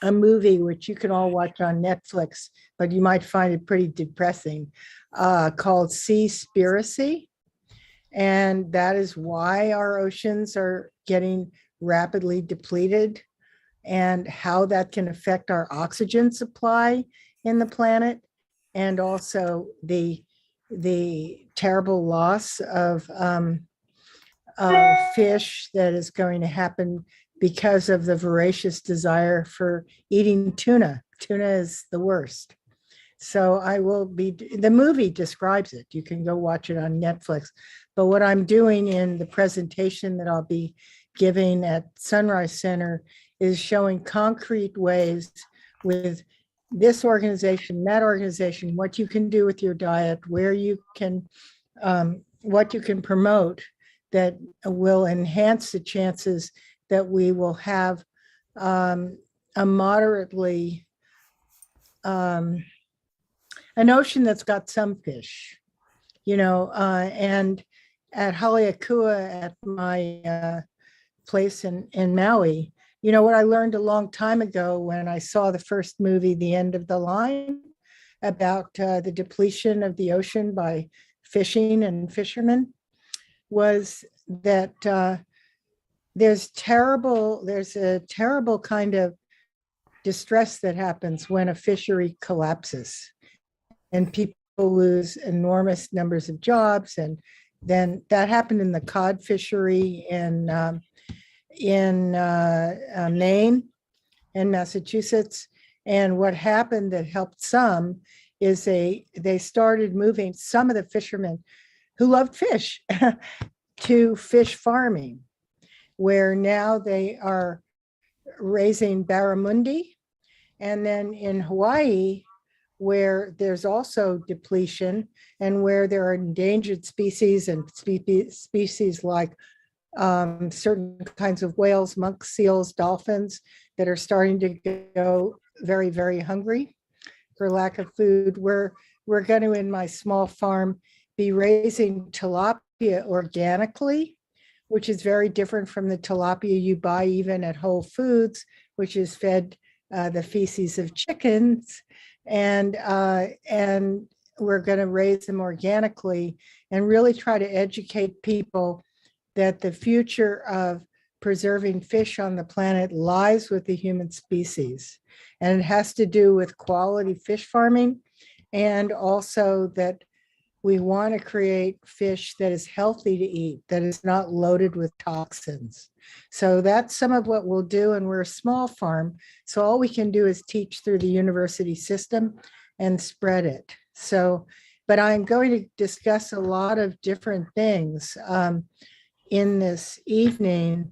a movie which you can all watch on Netflix, but you might find it pretty depressing, called Seaspiracy. And that is why our oceans are getting rapidly depleted and how that can affect our oxygen supply in the planet, and also the terrible loss of fish that is going to happen because of the voracious desire for eating tuna. Tuna is the worst. So the movie describes it. You can go watch it on Netflix. But what I'm doing in the presentation that I'll be giving at Sunrise Center is showing concrete ways with this organization, that organization, what you can do with your diet, where you can, what you can promote that will enhance the chances that we will have a moderately, an ocean that's got some fish, and at Haleakua, at my place in Maui, what I learned a long time ago when I saw the first movie, The End of the Line, about the depletion of the ocean by fishing and fishermen, was that there's a terrible kind of distress that happens when a fishery collapses and people lose enormous numbers of jobs. And then that happened in the cod fishery in Maine and Massachusetts. And what happened that helped some is they started moving some of the fishermen who loved fish to fish farming, where now they are raising barramundi. And then in Hawaii, where there's also depletion and where there are endangered species and species like certain kinds of whales, monk seals, dolphins that are starting to go very, very hungry for lack of food. We're going to, in my small farm, be raising tilapia organically, which is very different from the tilapia you buy even at Whole Foods, which is fed the feces of chickens. And we're going to raise them organically and really try to educate people that the future of preserving fish on the planet lies with the human species. And it has to do with quality fish farming, and also that we want to create fish that is healthy to eat, that is not loaded with toxins. So that's some of what we'll do. And we're a small farm, so all we can do is teach through the university system and spread it. So, but I'm going to discuss a lot of different things in this evening,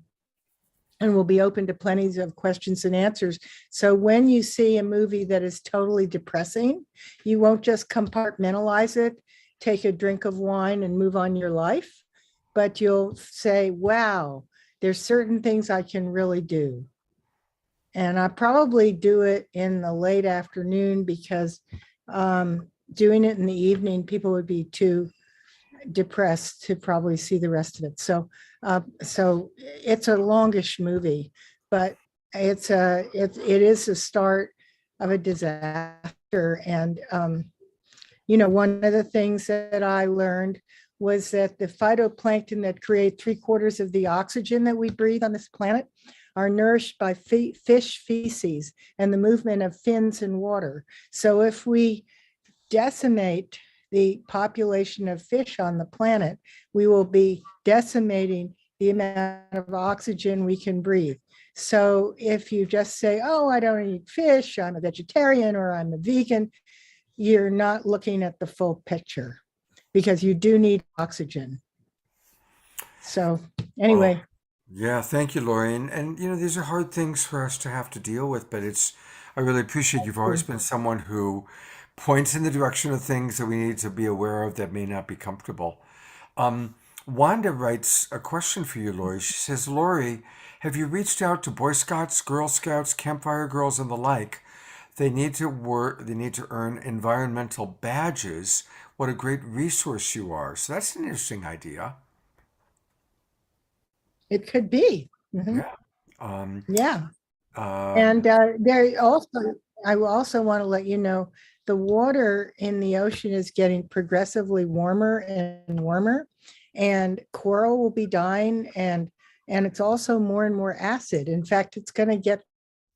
and we'll be open to plenty of questions and answers. So when you see a movie that is totally depressing, you won't just compartmentalize it, take a drink of wine and move on your life, but you'll say, wow, there's certain things I can really do. And I probably do it in the late afternoon, because doing it in the evening, people would be too depressed to probably see the rest of it. So it's a longish movie, but it is the start of a disaster. And one of the things that I learned was that the phytoplankton that create 3/4 of the oxygen that we breathe on this planet are nourished by fish feces and the movement of fins in water. So if we decimate the population of fish on the planet, we will be decimating the amount of oxygen we can breathe. So if you just say, oh, I don't eat fish, I'm a vegetarian or I'm a vegan, you're not looking at the full picture because you do need oxygen. So anyway, Yeah, thank you, Lori. And these are hard things for us to have to deal with, but I really appreciate you've always been someone who points in the direction of things that we need to be aware of that may not be comfortable. Wanda writes a question for you, Lori. She says, Lori, have you reached out to Boy Scouts, Girl Scouts, Campfire Girls, and the like? They need to work, they need to earn environmental badges. What a great resource you are. So that's an interesting idea. it could be. Mhm. Yeah. Um, Yeah. uh, And there also, I will also want to let you know, the water in the ocean is getting progressively warmer and warmer, and coral will be dying, and it's also more and more acid. In fact, it's going to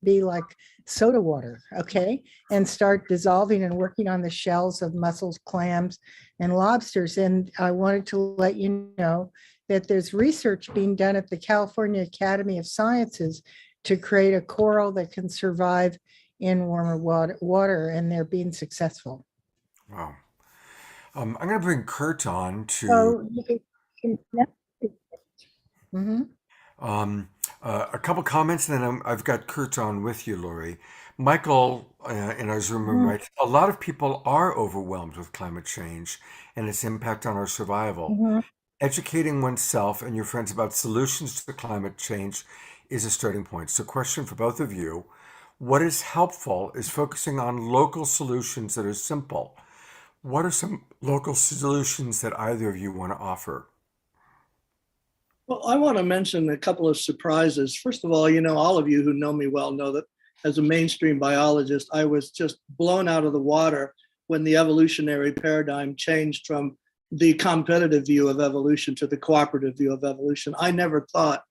be like soda water, okay, and start dissolving and working on the shells of mussels, clams, and lobsters. And I wanted to let you know that there's research being done at the California Academy of Sciences to create a coral that can survive in warmer water, and they're being successful. wow. I'm going to bring Kurt on to So you can. Mhm. a couple comments, and then I've got Kurt on with you, Lori. Michael in our Zoom room writes, a lot of people are overwhelmed with climate change and its impact on our survival. Mhm. Educating oneself and your friends about solutions to climate change is a starting point. So, question for both of you. What is helpful is focusing on local solutions that are simple. What are some local solutions that either of you want to offer? Well, I want to mention a couple of surprises. First of all, all of you who know me well know that as a mainstream biologist, I was just blown out of the water when the evolutionary paradigm changed from the competitive view of evolution to the cooperative view of evolution. I never thought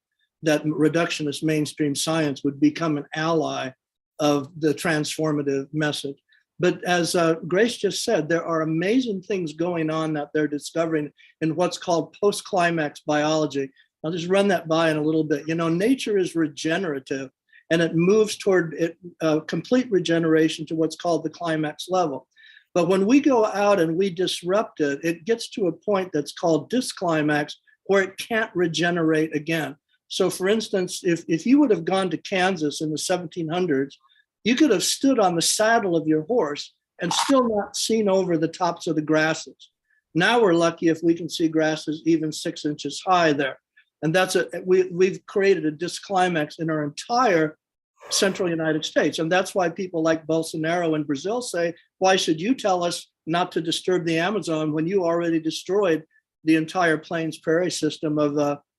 that reductionist mainstream science would become an ally of the transformative message. But as Grace just said, there are amazing things going on that they're discovering in what's called post-climax biology. I'll just run that by in a little bit. Nature is regenerative, and it moves toward complete regeneration to what's called the climax level. But when we go out and we disrupt it, it gets to a point that's called disclimax, where it can't regenerate again. So for instance, if you would have gone to Kansas in the 1700s, you could have stood on the saddle of your horse and still not seen over the tops of the grasses. Now we're lucky if we can see grasses even 6 inches high there. And we've created a disclimax in our entire central United States. And that's why people like Bolsonaro in Brazil say, why should you tell us not to disturb the Amazon when you already destroyed the entire plains prairie system of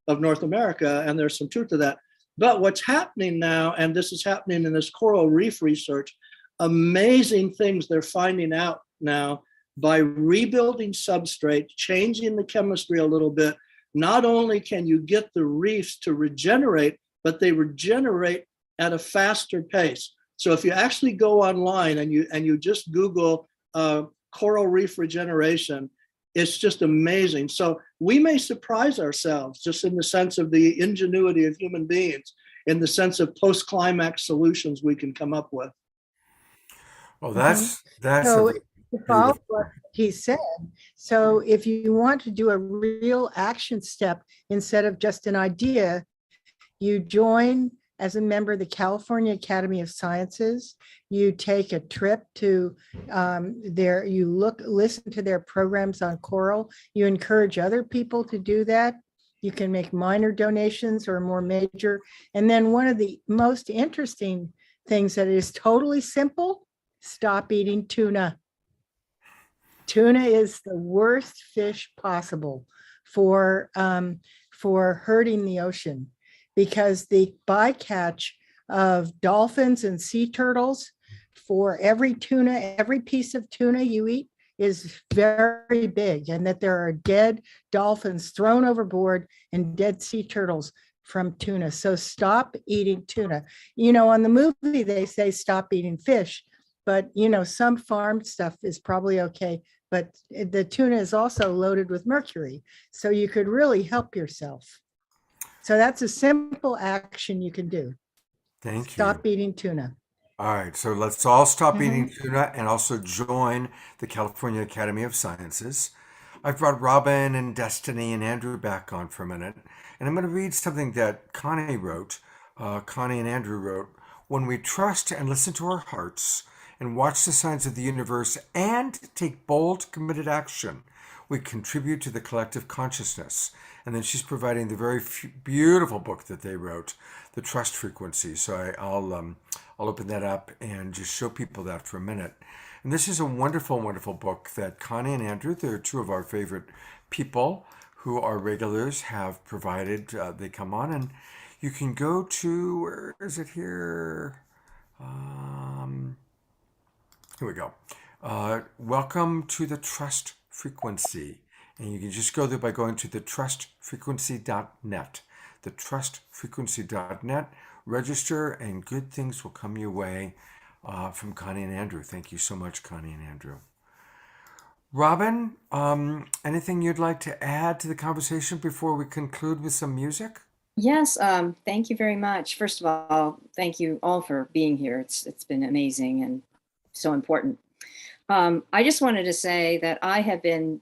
North America? And there's some truth to that. But what's happening now, and this is happening in this coral reef research, amazing things they're finding out now by rebuilding substrate, changing the chemistry a little bit. Not only can you get the reefs to regenerate, but they regenerate at a faster pace. So if you actually go online and you just Google coral reef regeneration, it's just amazing. So we may surprise ourselves just in the sense of the ingenuity of human beings, in the sense of post-climax solutions we can come up with. Well, that's So a to follow beautiful. what he said, so if you want to do a real action step instead of just an idea, you join as a member of the California Academy of Sciences. You take a trip to listen to their programs on coral. You encourage other people to do that. You can make minor donations or more major. And then one of the most interesting things that is totally simple, stop eating tuna. Tuna is the worst fish possible for hurting the ocean, because the bycatch of dolphins and sea turtles for every piece of tuna you eat is very big, and that there are dead dolphins thrown overboard and dead sea turtles from tuna. So stop eating tuna. On the movie, they say stop eating fish, but some farmed stuff is probably okay. But the tuna is also loaded with mercury, so you could really help yourself. So that's a simple action you can do. Thank you. Stop eating tuna. All right, so let's all stop Mhm. eating tuna and also join the California Academy of Sciences. I've brought Robin and Destiny and Andrew back on for a minute, and I'm going to read something that Connie wrote. Connie and Andrew wrote, "When we trust and listen to our hearts and watch the signs of the universe and take bold, committed action, we contribute to the collective consciousness." And then she's providing the very beautiful book that they wrote, The Trust Frequency. So I'll open that up and just show people that for a minute. And this is a wonderful, wonderful book that Connie and Andrew, they're two of our favorite people who are regulars, have provided. They come on, and you can go to, where is it here? Here we go. Welcome to the Trust Frequency. And you can just go there by going to thetrustfrequency.net. Thetrustfrequency.net. Register, and good things will come your way from Connie and Andrew. Thank you so much, Connie and Andrew. Robin, anything you'd like to add to the conversation before we conclude with some music? Yes, thank you very much. First of all, thank you all for being here. It's been amazing and so important. I just wanted to say that I have been,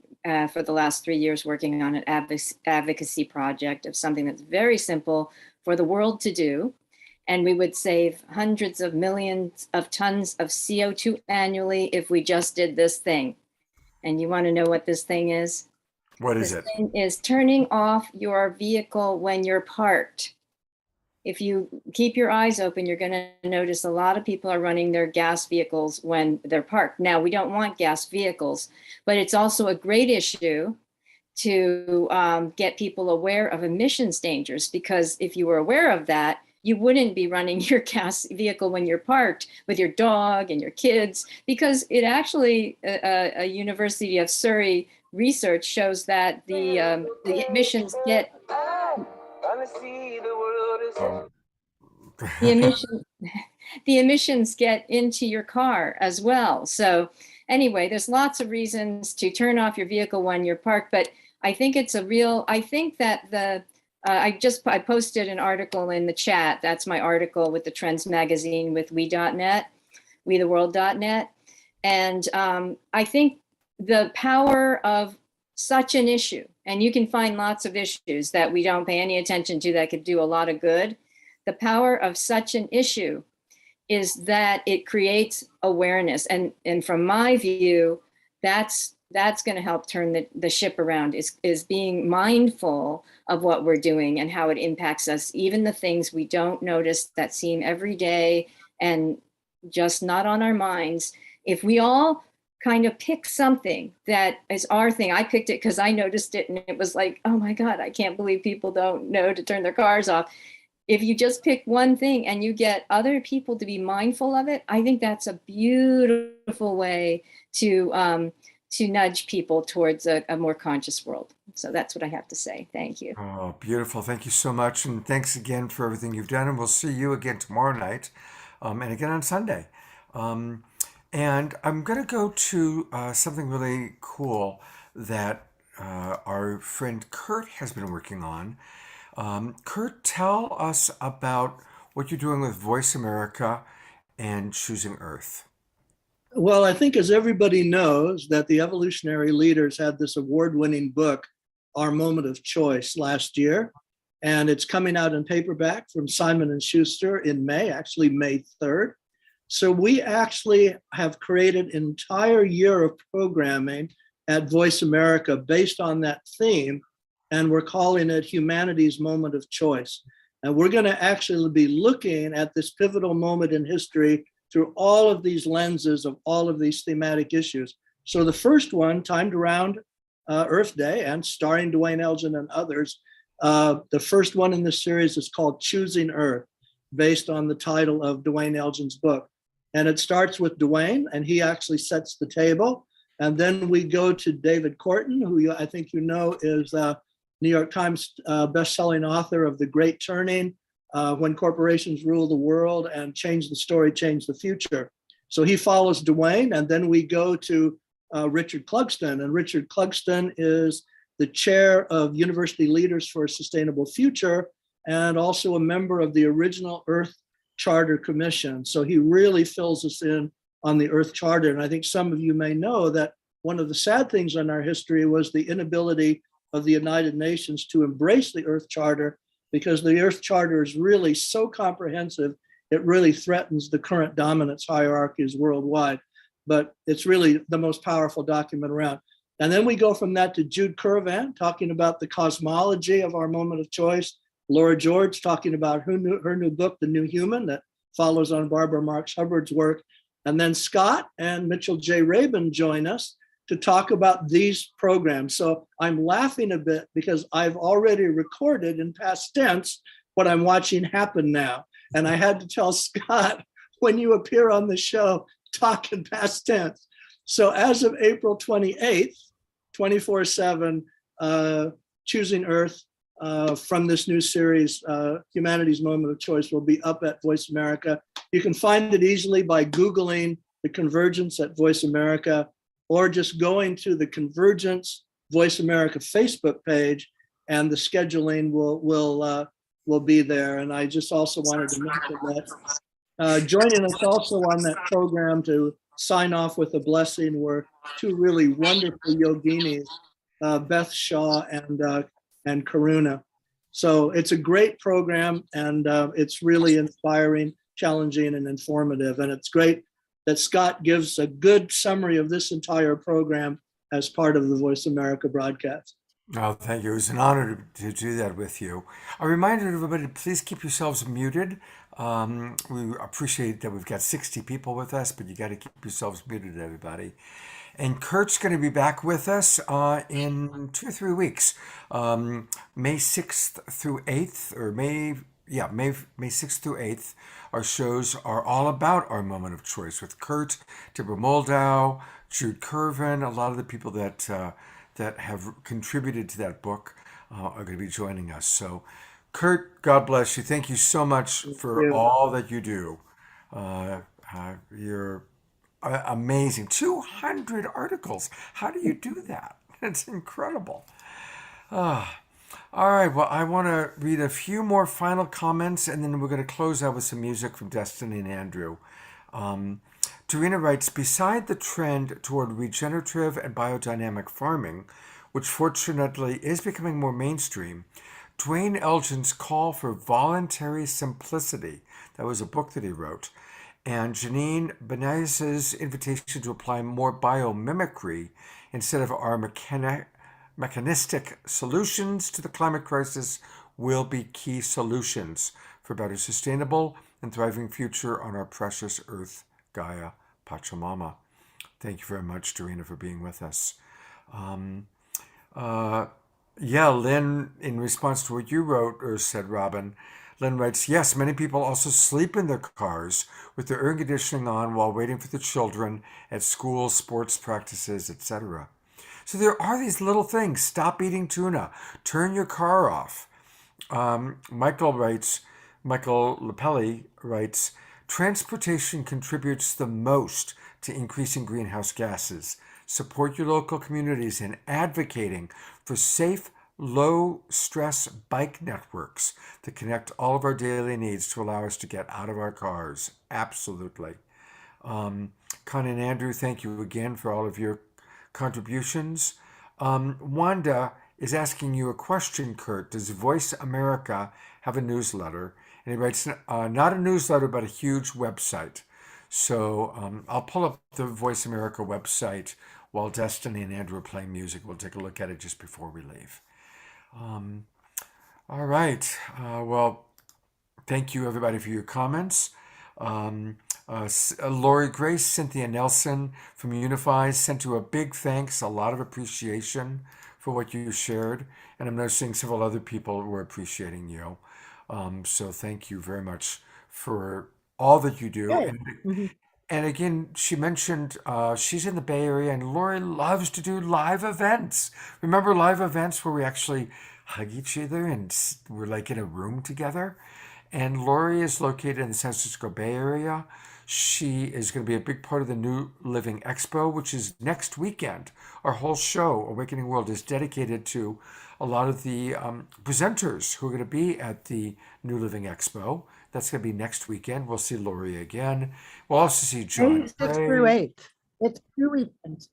for the last 3 years, working on an advocacy project of something that's very simple for the world to do. And we would save hundreds of millions of tons of CO2 annually if we just did this thing. And you want to know what this thing is? What is This it? thing is turning off your vehicle when you're parked. If you keep your eyes open, you're going to notice a lot of people are running their gas vehicles when they're parked. Now, we don't want gas vehicles, but it's also a great issue to get people aware of emissions dangers, because if you were aware of that, you wouldn't be running your gas vehicle when you're parked with your dog and your kids, because it actually, a University of Surrey research shows that the emissions get the emissions get into your car as well. So anyway, there's lots of reasons to turn off your vehicle when you're parked, but I think it's I think that I posted an article in the chat. That's my article with the Trends magazine with we.net, wetheworld.net. And I think the power of such an issue, and you can find lots of issues that we don't pay any attention to that could do a lot of good. The power of such an issue is that it creates awareness. And from my view, that's going to help turn the ship around, is being mindful of what we're doing and how it impacts us, even the things we don't notice that seem every day and just not on our minds. If we all kind of pick something that is our thing. I picked it because I noticed it and it was like, oh my God, I can't believe people don't know to turn their cars off. If you just pick one thing and you get other people to be mindful of it, I think that's a beautiful way to nudge people towards a more conscious world. So that's what I have to say. Thank you. Oh, beautiful. Thank you so much. And thanks again for everything you've done. And we'll see you again tomorrow night and again on Sunday. And I'm going to go to something really cool that our friend Kurt has been working on. Kurt, tell us about what you're doing with Voice America and Choosing Earth. Well, I think, as everybody knows, that the evolutionary leaders had this award-winning book, Our Moment of Choice, last year. And it's coming out in paperback from Simon & Schuster in May, actually May 3rd. So we actually have created an entire year of programming at Voice America based on that theme, and we're calling it Humanity's Moment of Choice. And we're going to actually be looking at this pivotal moment in history through all of these lenses of all of these thematic issues. So the first one, timed around Earth Day and starring Duane Elgin and others, the first one in this series is called Choosing Earth, based on the title of Duane Elgin's book. And it starts with Duane, and he actually sets the table. And then we go to David Korten, who I think you know is New York Times best-selling author of The Great Turning, When Corporations Rule the World, and Change the Story, Change the Future. So he follows Duane, and then we go to Richard Clugston. And Richard Clugston is the chair of University Leaders for a Sustainable Future. and also a member of the original Earth Charter Commission. So he really fills us in on the Earth Charter. And I think some of you may know that one of the sad things in our history was the inability of the United Nations to embrace the Earth Charter, because the Earth Charter is really so comprehensive, it really threatens the current dominance hierarchies worldwide. But it's really the most powerful document around. And then we go from that to Jude Currivan talking about the cosmology of our moment of choice. Laura George talking about her new book, The New Human, that follows on Barbara Marx Hubbard's work. And then Scott and Mitchell J. Rabin join us to talk about these programs. So I'm laughing a bit because I've already recorded in past tense what I'm watching happen now. And I had to tell Scott, when you appear on the show, talk in past tense. So as of April 28th, 24/7, Choosing Earth from this new series, Humanity's Moment of Choice, will be up at Voice America. You can find it easily by Googling the Convergence at Voice America, or just going to the Convergence Voice America Facebook page, and the scheduling will be there. And I just also wanted to mention that joining us also on that program to sign off with a blessing were two really wonderful yoginis, Beth Shaw and Karuna. So it's a great program, and it's really inspiring, challenging, and informative. And it's great that Scott gives a good summary of this entire program as part of the Voice America broadcast. Oh, thank you. It was an honor to do that with you. A reminder to everybody, please keep yourselves muted. We appreciate that we've got 60 people with us, but you got to keep yourselves muted, everybody. And Kurt's going to be back with us in 2 or 3 weeks, May 6th through 8th, or May 6th through 8th. Our shows are all about our moment of choice with Kurt, Deborah Moldow, Jude Currivan. A lot of the people that have contributed to that book are going to be joining us. So, Kurt, God bless you. Thank you so much for all that you do. You're amazing. 200 articles. How do you do that? It's incredible. All right. Well, I want to read a few more final comments, and then we're going to close out with some music from Destiny and Andrew. Dorina writes, beside the trend toward regenerative and biodynamic farming, which fortunately is becoming more mainstream, Dwayne Elgin's call for voluntary simplicity, that was a book that he wrote, and Janine Benaiz's invitation to apply more biomimicry instead of our mechanistic solutions to the climate crisis will be key solutions for a better sustainable and thriving future on our precious Earth, Gaia, Pachamama. Thank you very much, Dorina, for being with us. Lynn, in response to what you wrote or said, Robin, Lynn writes, yes, many people also sleep in their cars with their air conditioning on while waiting for the children at school, sports practices, etc. So there are these little things. Stop eating tuna. Turn your car off. Michael Lapelli writes, transportation contributes the most to increasing greenhouse gases. Support your local communities in advocating for safe, low-stress bike networks that connect all of our daily needs to allow us to get out of our cars. Absolutely. Connie and Andrew, thank you again for all of your contributions. Wanda is asking you a question, Kurt. Does Voice America have a newsletter? And he writes, not a newsletter, but a huge website. So I'll pull up the Voice America website while Destiny and Andrew are playing music. We'll take a look at it just before we leave. All right. Well, thank you, everybody, for your comments. Lori Grace, Cynthia Nelson from Unify sent you a big thanks, a lot of appreciation for what you shared. And I'm noticing several other people were appreciating you. So thank you very much for all that you do. And again, she mentioned she's in the Bay Area, and Lori loves to do live events. Remember live events where we actually hug each other and we're like in a room together? And Lori is located in the San Francisco Bay Area. She is going to be a big part of the New Living Expo, which is next weekend. Our whole show, Awakening World, is dedicated to a lot of the presenters who are going to be at the New Living Expo. That's going to be next weekend. We'll see Lori again. We'll also see May John 6th Gray. through 8th. It's 2 weekends.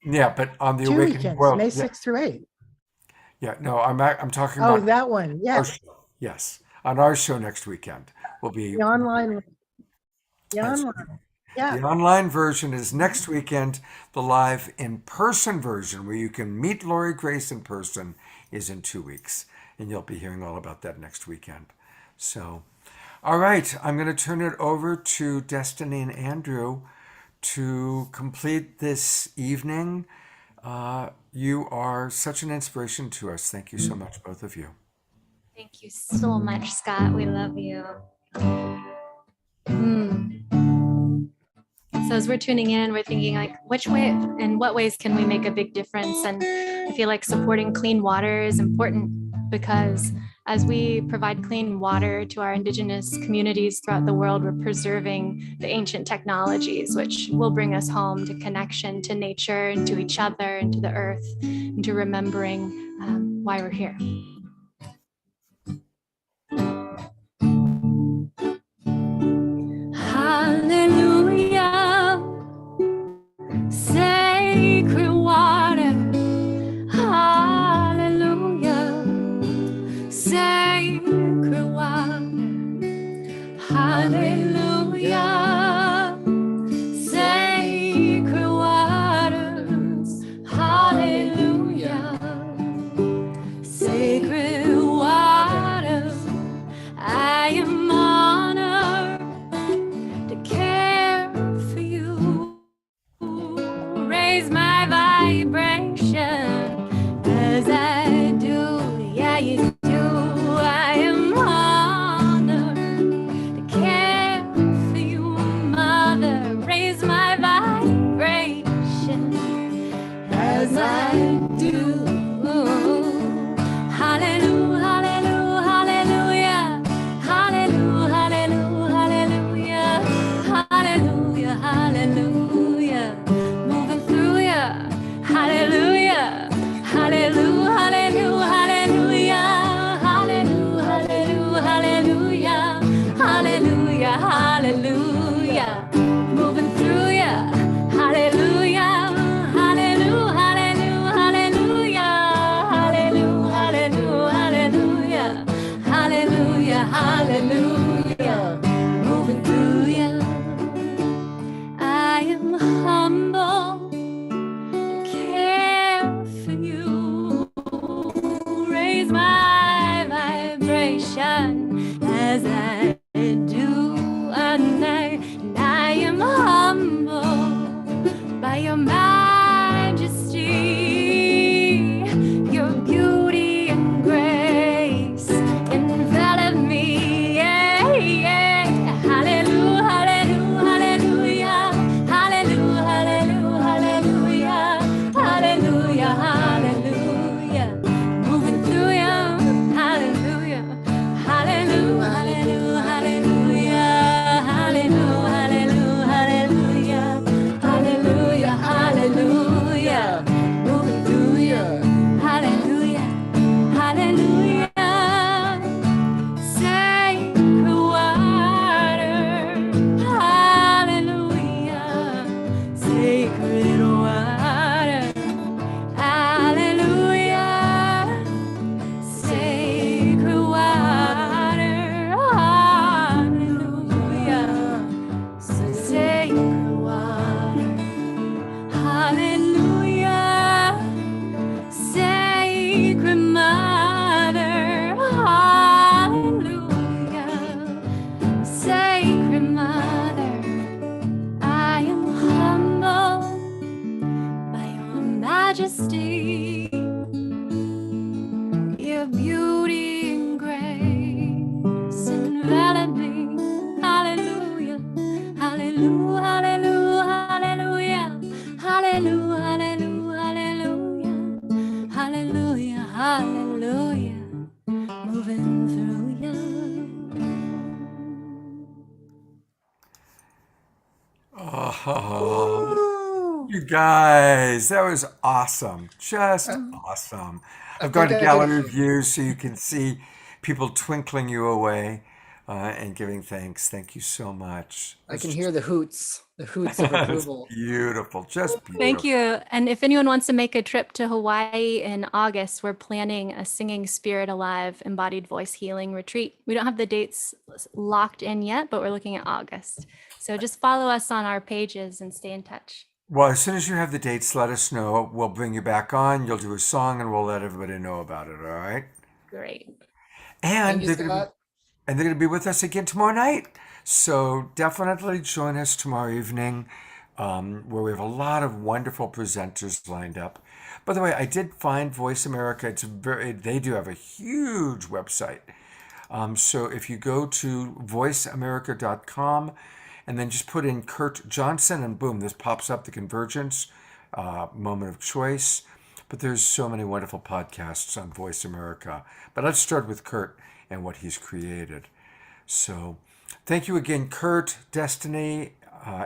Yeah, but on the Two Awakening weekends, World. May Yeah, 6th through 8th. yeah, no, I'm talking Oh, about that one. our Yes. show. Yes, on our show next weekend will be The online. The That's online. Yeah. the online version is next weekend. The live in-person version, where you can meet Lori Grace in person, is in 2 weeks, and you'll be hearing all about that next weekend. So, all right, I'm going to turn it over to Destiny and Andrew to complete this evening. You are such an inspiration to us. Thank you so much, both of you. Thank you so much, Scott. We love you. So as we're tuning in, we're thinking like, which way, in what ways can we make a big difference? And I feel like supporting clean water is important because as we provide clean water to our indigenous communities throughout the world, we're preserving the ancient technologies, which will bring us home to connection to nature and to each other and to the earth and to remembering why we're here. Hallelujah, sacred water. Hallelujah, sacred water. Hallelujah, sacred waters. Hallelujah, sacred waters. I am honored to care for you. Raise my vibration as I do. Yeah, you do. I am honored to care for you, Mother. Raise my vibration as I do. Hallelujah, hallelujah, hallelujah, hallelujah, hallelujah, hallelujah, hallelujah, moving through ya. Hallelujah, hallelujah, hallelujah, hallelujah, hallelujah, hallelujah, hallelujah, moving through ya. Hallelujah, hallelujah, hallelujah, hallelujah, hallelujah, hallelujah, hallelujah, moving through ya. I am humble and care for you. Raise my vibration as I do, and I am humble by your majesty, your beauty and grace envelop me. Yeah, yeah. Hallelujah, hallelujah, hallelujah, hallelujah, hallelujah, hallelujah, hallelujah, moving through you. Hallelujah, hallelujah, hallelujah, hallelujah, hallelujah, hallelujah, hallelujah, moving through you. Hallelujah, hallelujah, sacred water. Hallelujah, sacred water. Hallelujah, sacred water. Hallelujah, sacred water. Hallelujah, sacred mother. Hallelujah, sacred mother. I am humbled by your majesty, your beauty and grace envelop me. Hallelujah, hallelujah, hallelujah, hallelujah, hallelujah, hallelujah, hallelujah, moving through you. Oh, You guys, that was awesome. Just Uh, awesome. I I've gone think to I can, gallery views so you can see people twinkling you away and giving thanks. Thank you so much. I It's can just hear the hoots of it's approval. beautiful. Just Thank beautiful. you. And if anyone wants to make a trip to Hawaii in August, we're planning a Singing Spirit Alive embodied voice healing retreat. We don't have the dates locked in yet, but we're looking at August. So just follow us on our pages and stay in touch. Well, as soon as you have the dates, let us know. We'll bring you back on. You'll do a song and we'll let everybody know about it. All right. Great. Thank And you, they're going to be Scott. and they're going to be with us again tomorrow night. So definitely join us tomorrow evening, where we have a lot of wonderful presenters lined up. By the way, I did find Voice America. They do have a huge website. So if you go to voiceamerica.com and then just put in Kurt Johnson, and boom, this pops up, the Convergence, Moment of Choice. But there's so many wonderful podcasts on Voice America. But let's start with Kurt and what he's created. So thank you again, Kurt, Destiny,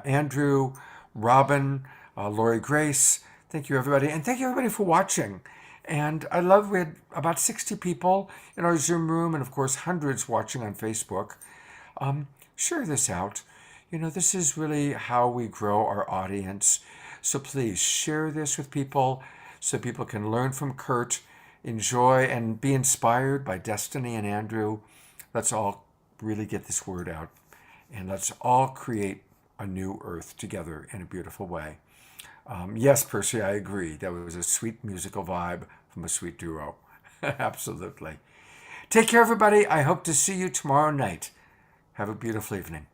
Andrew, Robin, Lori Grace. Thank you, everybody. And thank you, everybody, for watching. And I love we had about 60 people in our Zoom room and, of course, hundreds watching on Facebook. Share this out. You know, this is really how we grow our audience. So please share this with people so people can learn from Kurt, enjoy, and be inspired by Destiny and Andrew. Let's all really get this word out. And let's all create a new earth together in a beautiful way. Yes, Percy, I agree. That was a sweet musical vibe from a sweet duo. Absolutely. Take care, everybody. I hope to see you tomorrow night. Have a beautiful evening.